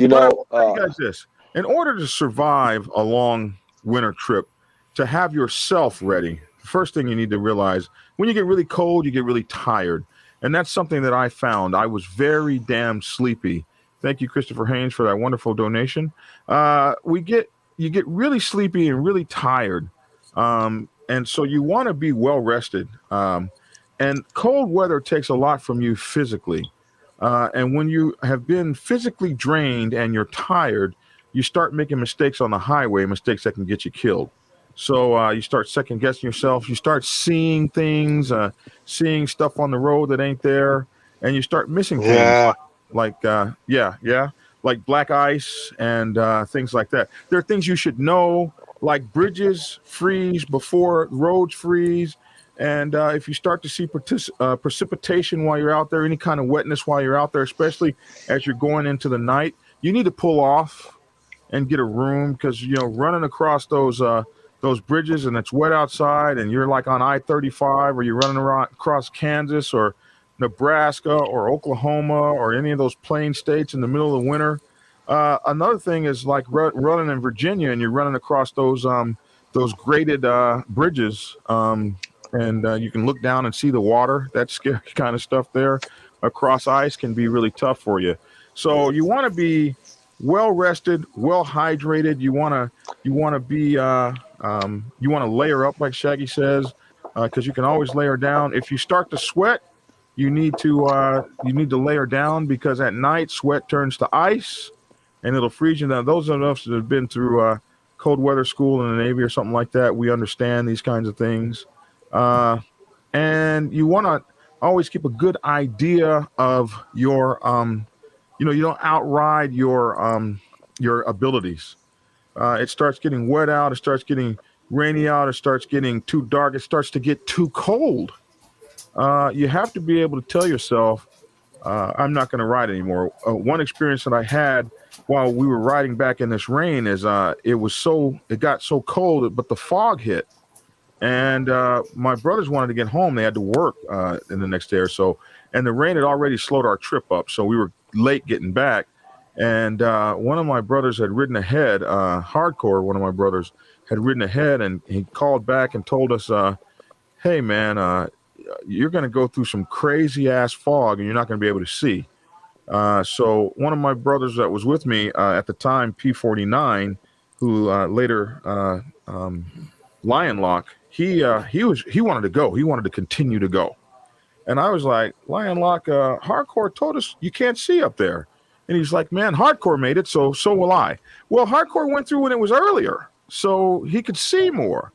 Tell you guys this. In order to survive a long winter trip, to have yourself ready, the first thing you need to realize, when you get really cold, you get really tired. And that's something that I found. I was very damn sleepy. Thank you, Christopher Haynes, for that wonderful donation. You get really sleepy and really tired. And so you want to be well rested. And cold weather takes a lot from you physically. And when you have been physically drained and you're tired, you start making mistakes on the highway, mistakes that can get you killed. So you start second guessing yourself. You start seeing things, seeing stuff on the road that ain't there, and you start missing things like black ice and things like that. There are things you should know, like bridges freeze before roads freeze. And if you start to see precipitation while you're out there, any kind of wetness while you're out there, especially as you're going into the night, you need to pull off and get a room, because running across those bridges and it's wet outside and you're like on I-35, or you're running across Kansas or Nebraska or Oklahoma or any of those plain states in the middle of winter. Another thing is like running in Virginia and you're running across those graded bridges, and you can look down and see the water. That scary kind of stuff there across ice can be really tough for you. So you want to be well rested, well hydrated. You want to be you want to layer up, like Shaggy says, because you can always layer down. If you start to sweat, you need to layer down, because at night sweat turns to ice and it'll freeze you. Now, those of us that have been through cold weather school in the Navy or something like that, we understand these kinds of things. And you want to always keep a good idea of your you don't outride your abilities. it starts getting wet out. It starts getting rainy out. It starts getting too dark. It starts to get too cold. You have to be able to tell yourself, I'm not going to ride anymore. One experience that I had while we were riding back in this rain is it got so cold, but the fog hit. And my brothers wanted to get home. They had to work in the next day or so. And the rain had already slowed our trip up. So we were late getting back. And one of my brothers had ridden ahead, hardcore, one of my brothers had ridden ahead, and he called back and told us, hey, man, you're going to go through some crazy ass fog and you're not going to be able to see. So one of my brothers that was with me at the time, P49, who later Lion Lock, he wanted to go. He wanted to continue to go. And I was like, Lion Lock, Hardcore told us you can't see up there. And he's like, man, Hardcore made it, so will I. Well, Hardcore went through when it was earlier, so he could see more.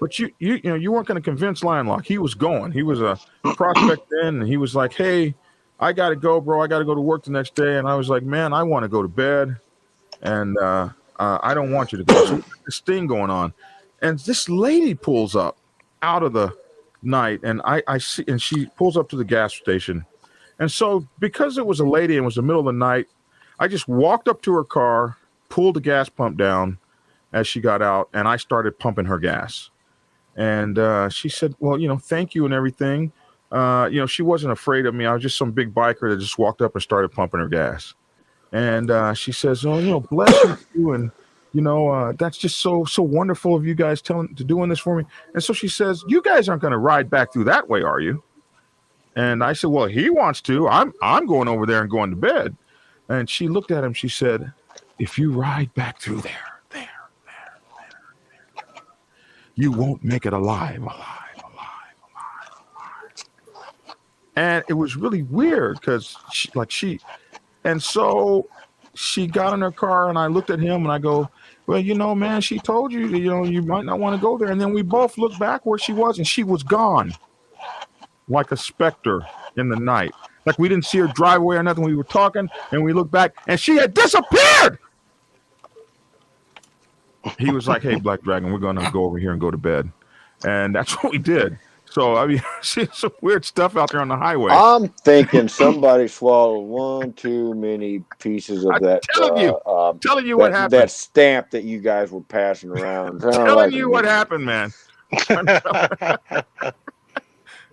But you weren't going to convince Lion Lock. He was going. He was a prospect then, and he was like, hey, I got to go, bro. I got to go to work the next day. And I was like, man, I want to go to bed, and I don't want you to go. So this thing going on. And this lady pulls up out of the night, and I see, and she pulls up to the gas station. And so because it was a lady and it was the middle of the night, I just walked up to her car, pulled the gas pump down as she got out, and I started pumping her gas. And she said, well, thank you and everything. She wasn't afraid of me. I was just some big biker that just walked up and started pumping her gas. And she says, oh, bless you. And, that's just so wonderful of you guys doing this for me. And so she says, you guys aren't going to ride back through that way, are you? And I said, well, he wants to. I'm going over there and going to bed. And she looked at him. She said, if you ride back through there, you won't make it alive. And it was really weird because and so she got in her car and I looked at him and I go, well, man, she told you, you might not want to go there. And then we both looked back where she was and she was gone like a specter in the night. Like we didn't see her drive away or nothing. We were talking and we looked back and she had disappeared. He was like, hey, Black Dragon, we're going to go over here and go to bed. And that's what we did. So, I mean, see some weird stuff out there on the highway. I'm thinking somebody swallowed one too many pieces of that. Telling you what happened. That stamp that you guys were passing around. Telling you what happened, man.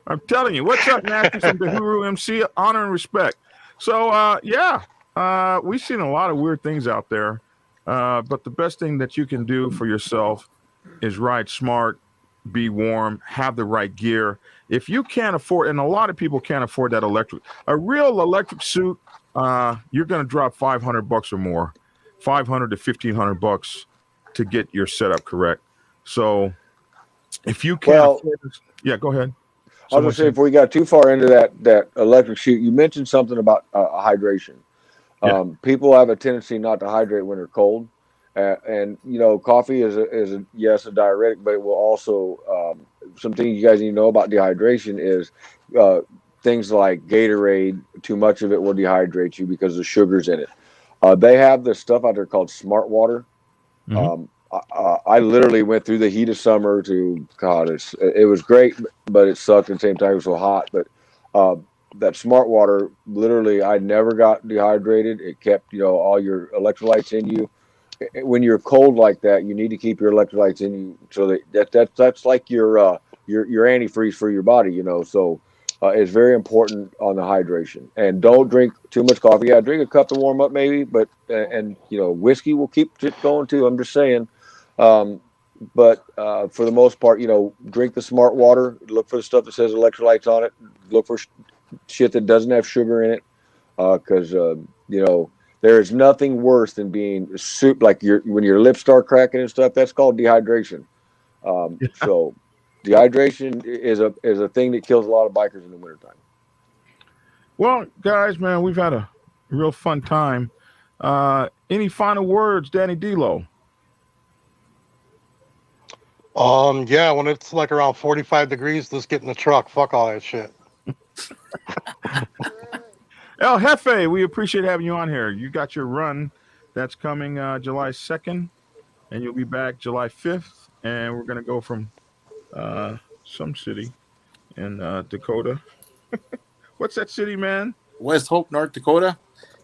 I'm telling you. What's up, Nasty from the Huru MC? Honor and respect. So, we've seen a lot of weird things out there. But the best thing that you can do for yourself is ride smart, be warm, have the right gear. If you can't afford, and a lot of people can't afford that a real electric suit, you're going to drop $500 or more, $500 to $1,500 to get your setup correct. So if you can't afford this, yeah, go ahead. I was going to say, before we got too far into that electric suit, you mentioned something about hydration. Yeah. People have a tendency not to hydrate when they're cold, and coffee is a diuretic, but it will also something you guys need to know about dehydration is things like Gatorade. Too much of it will dehydrate you because the sugar's in it. They have this stuff out there called Smart Water. Mm-hmm. I literally went through the heat of summer to God. It was great, but it sucked at the same time. It was so hot, but. That Smart Water, literally, I never got dehydrated. It kept, all your electrolytes in you. When you're cold like that, you need to keep your electrolytes in you. So that's like your antifreeze for your body, So it's very important on the hydration. And don't drink too much coffee. Yeah, drink a cup to warm up maybe, but whiskey will keep it going too. I'm just saying. But for the most part, drink the Smart Water. Look for the stuff that says electrolytes on it. Look for shit that doesn't have sugar in it, because there is nothing worse than being like when your lips start cracking and stuff. That's called dehydration. So dehydration is a thing that kills a lot of bikers in the wintertime. Well, guys, man, we've had a real fun time. Any final words, Danny D'Lo? Yeah, when it's like around 45 degrees, let's get in the truck. Fuck all that shit. El Jefe, we appreciate having you on here. You got your run that's coming July 2nd, and you'll be back July 5th, and we're going to go from some city in Dakota. What's that city, man? West Hope, North Dakota.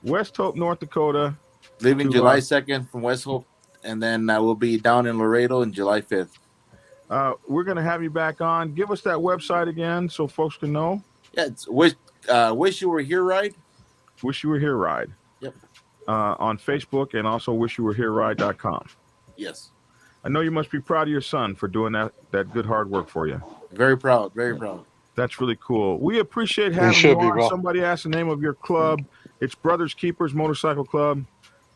West Hope, North Dakota. Leaving To, July 2nd from West Hope, and then we'll be down in Laredo on July 5th. We're going to have you back on. Give us that website again so folks can know. Yeah, it's Wish You Were Here Ride. Wish You Were Here Ride. Yep. On Facebook and also wishyouwerehereride.com. Yes. I know you must be proud of your son for doing that good hard work for you. Very proud. Very proud. That's really cool. We appreciate having you on. Somebody asked the name of your club. It's Brothers Keepers Motorcycle Club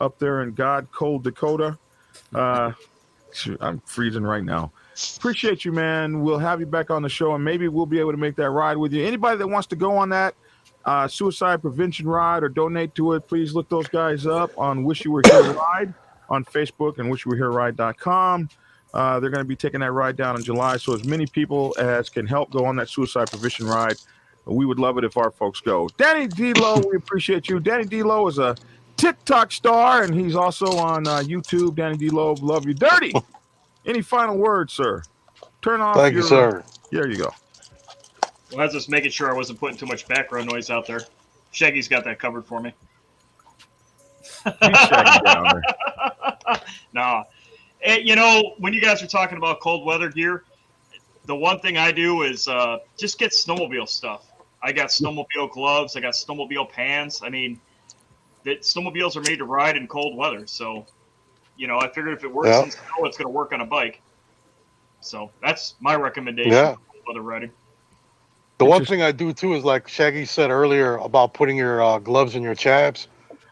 up there in God Cold, Dakota. I'm freezing right now. Appreciate you, man. We'll have you back on the show, and maybe we'll be able to make that ride with you. Anybody that wants to go on that suicide prevention ride or donate to it, please look those guys up on Wish You Were Here Ride on Facebook and wishyouwerehereride.com. They're going to be taking that ride down in July, so as many people as can help go on that suicide prevention ride. We would love it if our folks go. Danny D-Lo, we appreciate you. Danny D-Lo is a TikTok star, and he's also on YouTube. Danny D-Lo, love you. Dirty, any final words, sir? Turn off Thank you, sir. There you go. Well, I was just making sure I wasn't putting too much background noise out there. Shaggy's got that covered for me. He's Shaggy down there. Nah. And, when you guys are talking about cold weather gear, the one thing I do is just get snowmobile stuff. I got snowmobile gloves. I got snowmobile pants. I mean, snowmobiles are made to ride in cold weather. So, I figured if it works in snow, it's going to work on a bike. So that's my recommendation for cold weather riding. The one thing I do, too, is like Shaggy said earlier about putting your gloves in your chaps.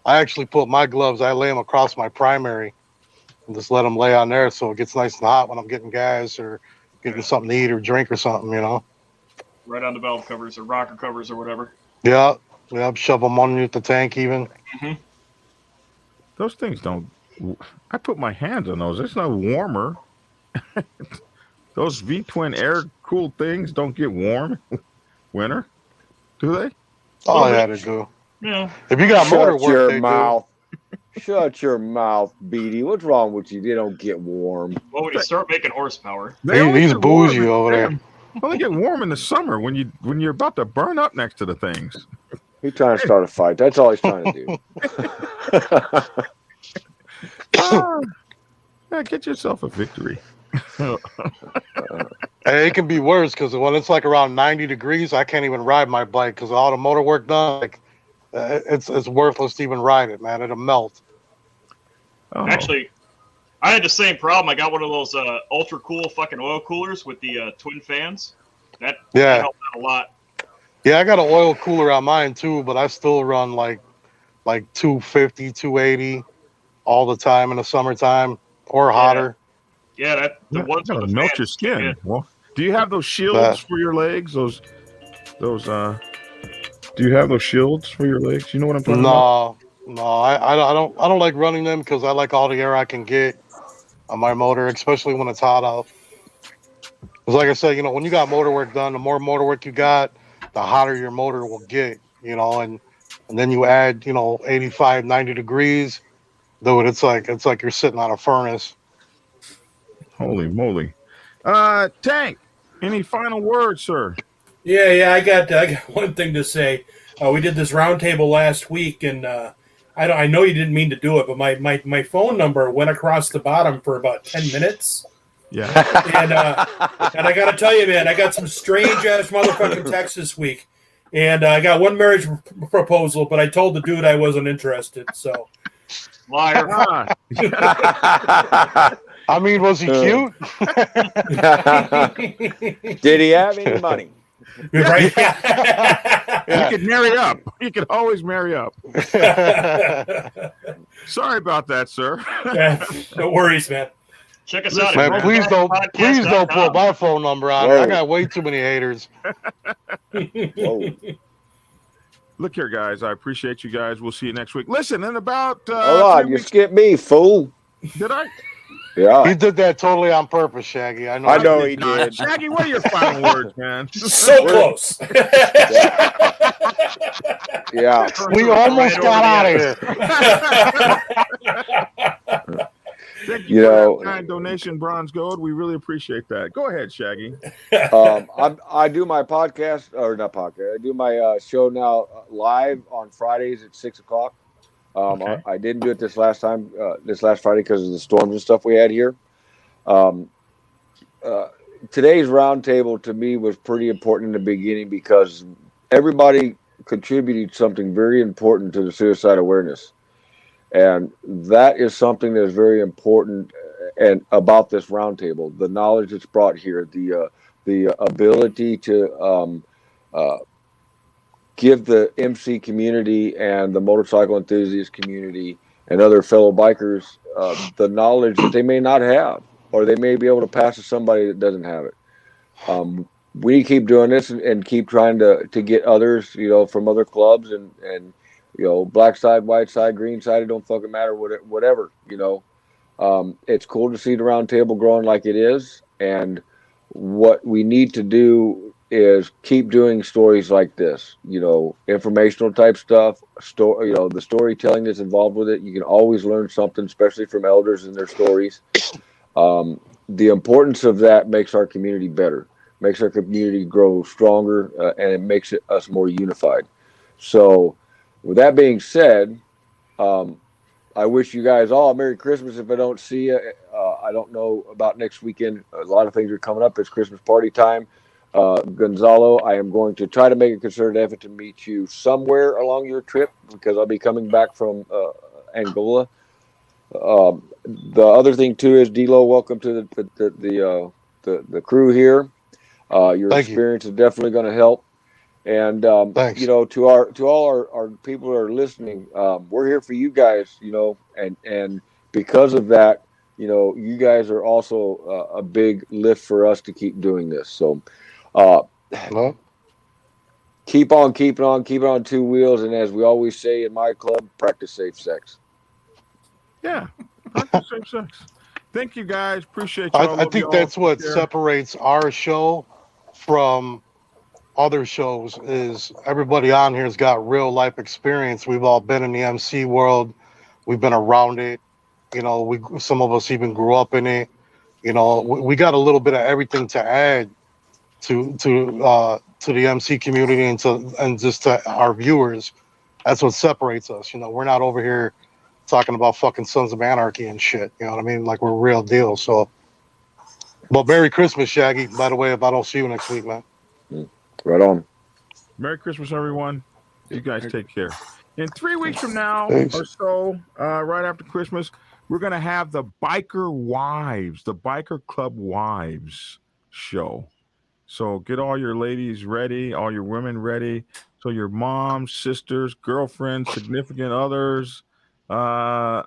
I actually put my gloves, I lay them across my primary and just let them lay on there so it gets nice and hot when I'm getting gas or getting something to eat or drink or something, Right on the valve covers or rocker covers or whatever. Yeah, shove them underneath the tank even. Mm-hmm. Those things don't... I put my hands on those. It's not warmer. Those V-twin air-cooled things don't get warm winter, do they? Oh, yeah, they do. Yeah. If you got motor work, your they mouth. Shut your mouth, Beatty. What's wrong with you? They don't get warm. Well, when you start making horsepower. He's bougie over there. They only get warm in the summer when you're about to burn up next to the things. He's trying to start a fight. That's all he's trying to do. Yeah, get yourself a victory. Hey, it can be worse because when it's like around 90 degrees, I can't even ride my bike because all the motor work done. Like, it's worthless to even ride it, man. It'll melt. Oh. Actually, I had the same problem. I got one of those ultra cool fucking oil coolers with the twin fans. That helped out a lot. Yeah, I got an oil cooler on mine too, but I still run like 250, 280 all the time in the summertime or hotter. Yeah, the ones gonna with the melt fans, your skin. yeah. Well, do you have those shields for your legs? Those do you have those shields for your legs? You know what I'm talking about? No, I don't like running them because I like all the air I can get on my motor, especially when it's hot out. Because like I said, when you got motor work done, the more motor work you got, the hotter your motor will get, and then you add, 85, 90 degrees, dude, it's like you're sitting on a furnace. Holy moly. Tank, any final words, sir? Yeah, I got one thing to say. We did this roundtable last week, and I know you didn't mean to do it, but my phone number went across the bottom for about 10 minutes. Yeah. And I got to tell you, man, I got some strange-ass motherfucking texts this week. And I got one marriage proposal, but I told the dude I wasn't interested, so. Liar. I mean, was he cute? Did he have any money? Right? You could marry up. You could always marry up. Sorry about that, sir. Yeah, no worries, man. Check us out. Man, please don't put my phone number on it. I got way too many haters. Look here, guys. I appreciate you guys. We'll see you next week. Listen, in about hold on, you skipped me, fool. Did I? Yeah. He did that totally on purpose, Shaggy. I know he did. Shaggy, what are your final words, man? So close. Yeah. We almost got out of here. Thank you for that kind donation, Bronze Gold. We really appreciate that. Go ahead, Shaggy. I do my podcast, or not podcast. I do my show now live on Fridays at 6:00. Okay. I didn't do it this last time, this last Friday, because of the storms and stuff we had here. Um, Today's roundtable to me was pretty important in the beginning because everybody contributed something very important to the suicide awareness, and that is something that is very important. And about this roundtable, the knowledge that's brought here, the ability to give the MC community and the motorcycle enthusiast community and other fellow bikers the knowledge that they may not have, or they may be able to pass to somebody that doesn't have it. We keep doing this and keep trying to get others, from other clubs and black side, white side, green side, it don't fucking matter, whatever. It's cool to see the round table growing like it is, and what we need to do is keep doing stories like this, informational type stuff, the storytelling that's involved with it. You can always learn something, especially from elders and their stories. The importance of that makes our community better, makes our community grow stronger, and it makes us more unified. So with that being said, I wish you guys all a Merry Christmas. If I don't see you, I don't know about next weekend. A lot of things are coming up. It's Christmas party time. Gonzalo, I am going to try to make a concerted effort to meet you somewhere along your trip, because I'll be coming back from Angola. The other thing too is, D'Lo, welcome to the crew here. Your Thank experience is definitely going to help. And Thanks. to all our people who are listening, we're here for you guys, and because of that, you guys are also a big lift for us to keep doing this. So No? keep on keeping on, keep it on two wheels, and as we always say in my club, practice safe sex. Yeah. Practice safe sex. Thank you, guys. Appreciate y'all. I Love think y'all. that's what Take care. separates our show from other shows, is everybody on here has got real life experience. We've all been in the MC world. We've been around it. Some of us even grew up in it. We got a little bit of everything to add to the MC community and just to our viewers. That's what separates us. We're not over here talking about fucking Sons of Anarchy and shit. You know what I mean? Like, we're real deal. So, but Merry Christmas, Shaggy. By the way, if I don't see you next week, man. Right on. Merry Christmas, everyone. You guys take care. In 3 weeks from now Thanks. or so, right after Christmas, we're going to have the Biker Wives, the Biker Club Wives show. So get all your ladies ready, all your women ready. So your moms, sisters, girlfriends, significant others, as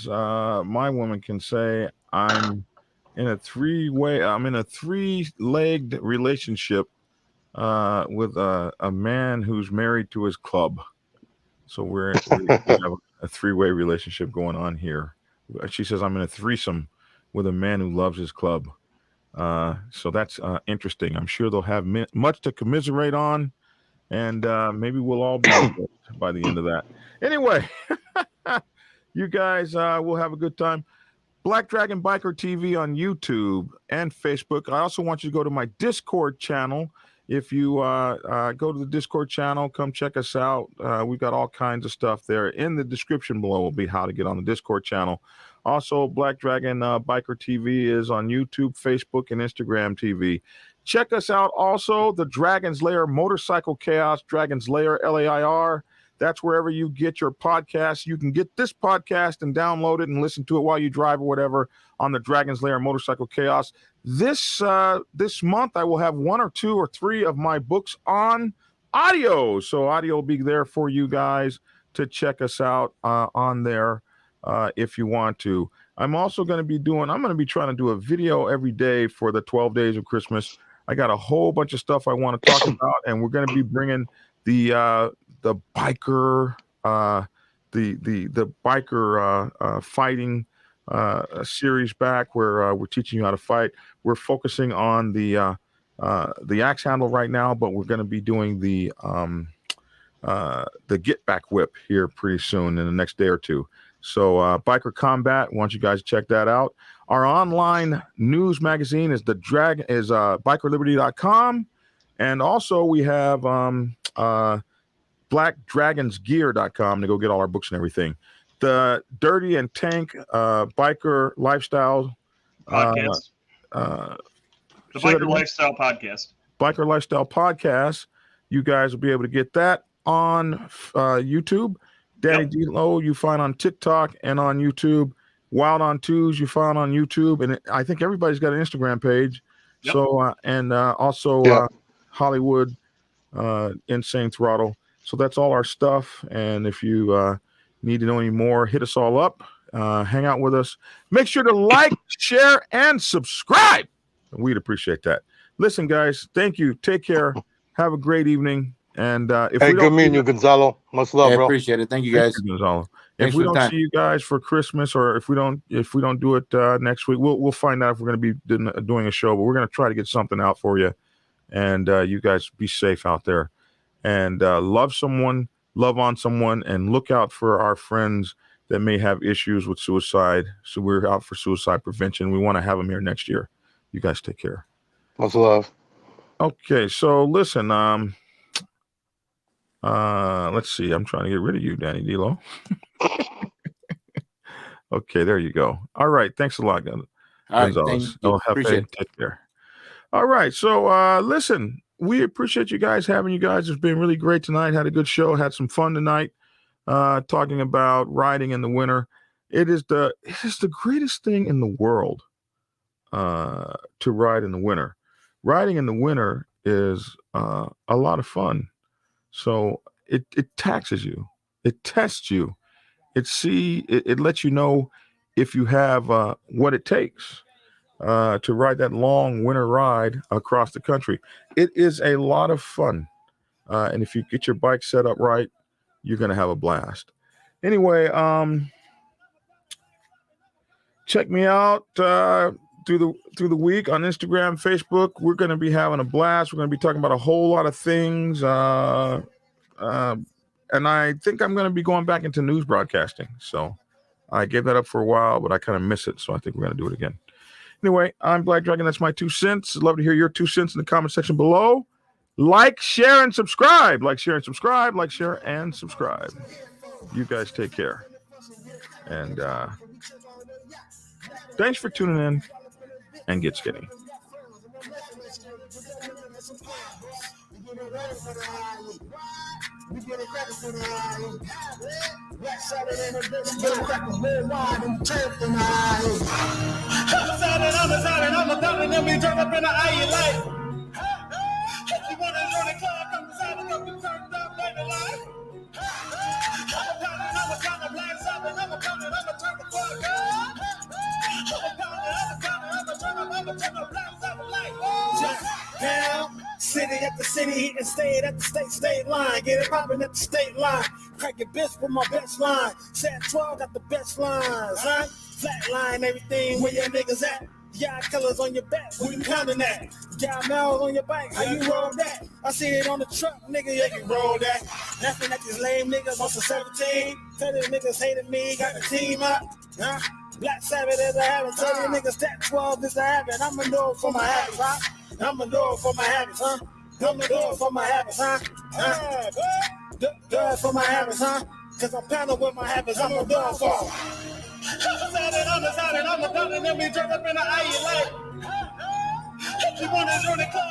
my woman can say, I'm in a three-legged relationship with a man who's married to his club. So we have a three-way relationship going on here. She says I'm in a threesome with a man who loves his club. So that's interesting. I'm sure they'll have much to commiserate on, and maybe we'll all be divorced by the end of that. Anyway, you guys will have a good time. Black Dragon Biker TV on YouTube and Facebook. I also want you to go to my Discord channel. If you go to the Discord channel, come check us out. We've got all kinds of stuff there. In the description below will be how to get on the Discord channel. Also, Black Dragon Biker TV is on YouTube, Facebook, and Instagram TV. Check us out also, the Dragon's Lair Motorcycle Chaos, Dragon's Lair, LAIR. That's wherever you get your podcasts. You can get this podcast and download it and listen to it while you drive or whatever on the Dragon's Lair Motorcycle Chaos. This month, I will have 1 or 2 or 3 of my books on audio. So audio will be there for you guys to check us out on there if you want to. I'm going to be trying to do a video every day for the 12 days of Christmas. I got a whole bunch of stuff I want to talk about, and we're going to be bringing the biker the biker fighting series back, where we're teaching you how to fight. We're focusing on the axe handle right now, but we're going to be doing the get back whip here pretty soon in the next day or two. So Biker Combat, I want you guys to check that out. Our online news magazine is bikerliberty.com. And also we have blackdragonsgear.com to go get all our books and everything. The Dirty and Tank Biker Lifestyle Podcast. The Biker Lifestyle Podcast. Biker Lifestyle Podcast. You guys will be able to get that on YouTube. Danny D'Lo, you find on TikTok and on YouTube. Wild on Twos, you find on YouTube. And I think everybody's got an Instagram page. Yep. So, also Hollywood Insane Throttle. So that's all our stuff. And if you need to know any more, hit us all up. Hang out with us. Make sure to like, share, and subscribe. We'd appreciate that. Listen, guys, thank you. Take care. Have a great evening. And good meeting you, Gonzalo. Much love, bro. Appreciate it. Thank you, guys. Gonzalo. Thanks If we for the don't time. see you guys for Christmas, or if we don't do it next week, we'll find out if we're going to be doing a show. But we're going to try to get something out for you. And you guys be safe out there. And love someone, love on someone, and look out for our friends that may have issues with suicide. So we're out for suicide prevention. We want to have them here next year. You guys take care. Much love. Okay, so listen, let's see. I'm trying to get rid of you, Danny D'Lo. Okay, there you go. All right, thanks a lot, Gonzalez. All right, thank you. Appreciate it. Take care. All right, so listen, we appreciate you guys having you guys. It's been really great tonight. Had a good show. Had some fun tonight. Talking about riding in the winter. It is the greatest thing in the world to ride in the winter. Riding in the winter is a lot of fun. So it taxes you. It tests you. It lets you know if you have what it takes to ride that long winter ride across the country. It is a lot of fun. And if you get your bike set up right, you're going to have a blast. Anyway, check me out through the week on Instagram, Facebook. We're going to be having a blast. We're going to be talking about a whole lot of things. And I think I'm going to be going back into news broadcasting. So I gave that up for a while, but I kind of miss it. So I think we're going to do it again. Anyway, I'm Black Dragon. That's my 2 cents. I'd love to hear your 2 cents in the comment section below. Like, share, and subscribe. Like, share, and subscribe. Like, share, and subscribe. You guys take care. And thanks for tuning in, and get skinny. City at the city, he can stay at the state line. Get it poppin' at the state line. Crack your bitch for my best line. Set 12 got the best lines, right? Flatline everything, where your niggas at? Y'all colors on your back, who you counting at? Y'all mouths on your bike, how you roll that? I see it on the truck, nigga, yeah, you roll that. Laughing at these lame niggas on some 17. Tell these niggas hated me, got the team up, huh? Black Sabbath is a habit, tell these niggas that 12 is a habit. I'ma do it for my habits, huh? I'ma do it for my habits, huh? I'ma do it for my habits, huh? Do it for my habits, huh? Cause I'm pounding with my habits, I'ma do it for them. I'm a pounding, let me turn up in the eye, you like. You wanna join the club?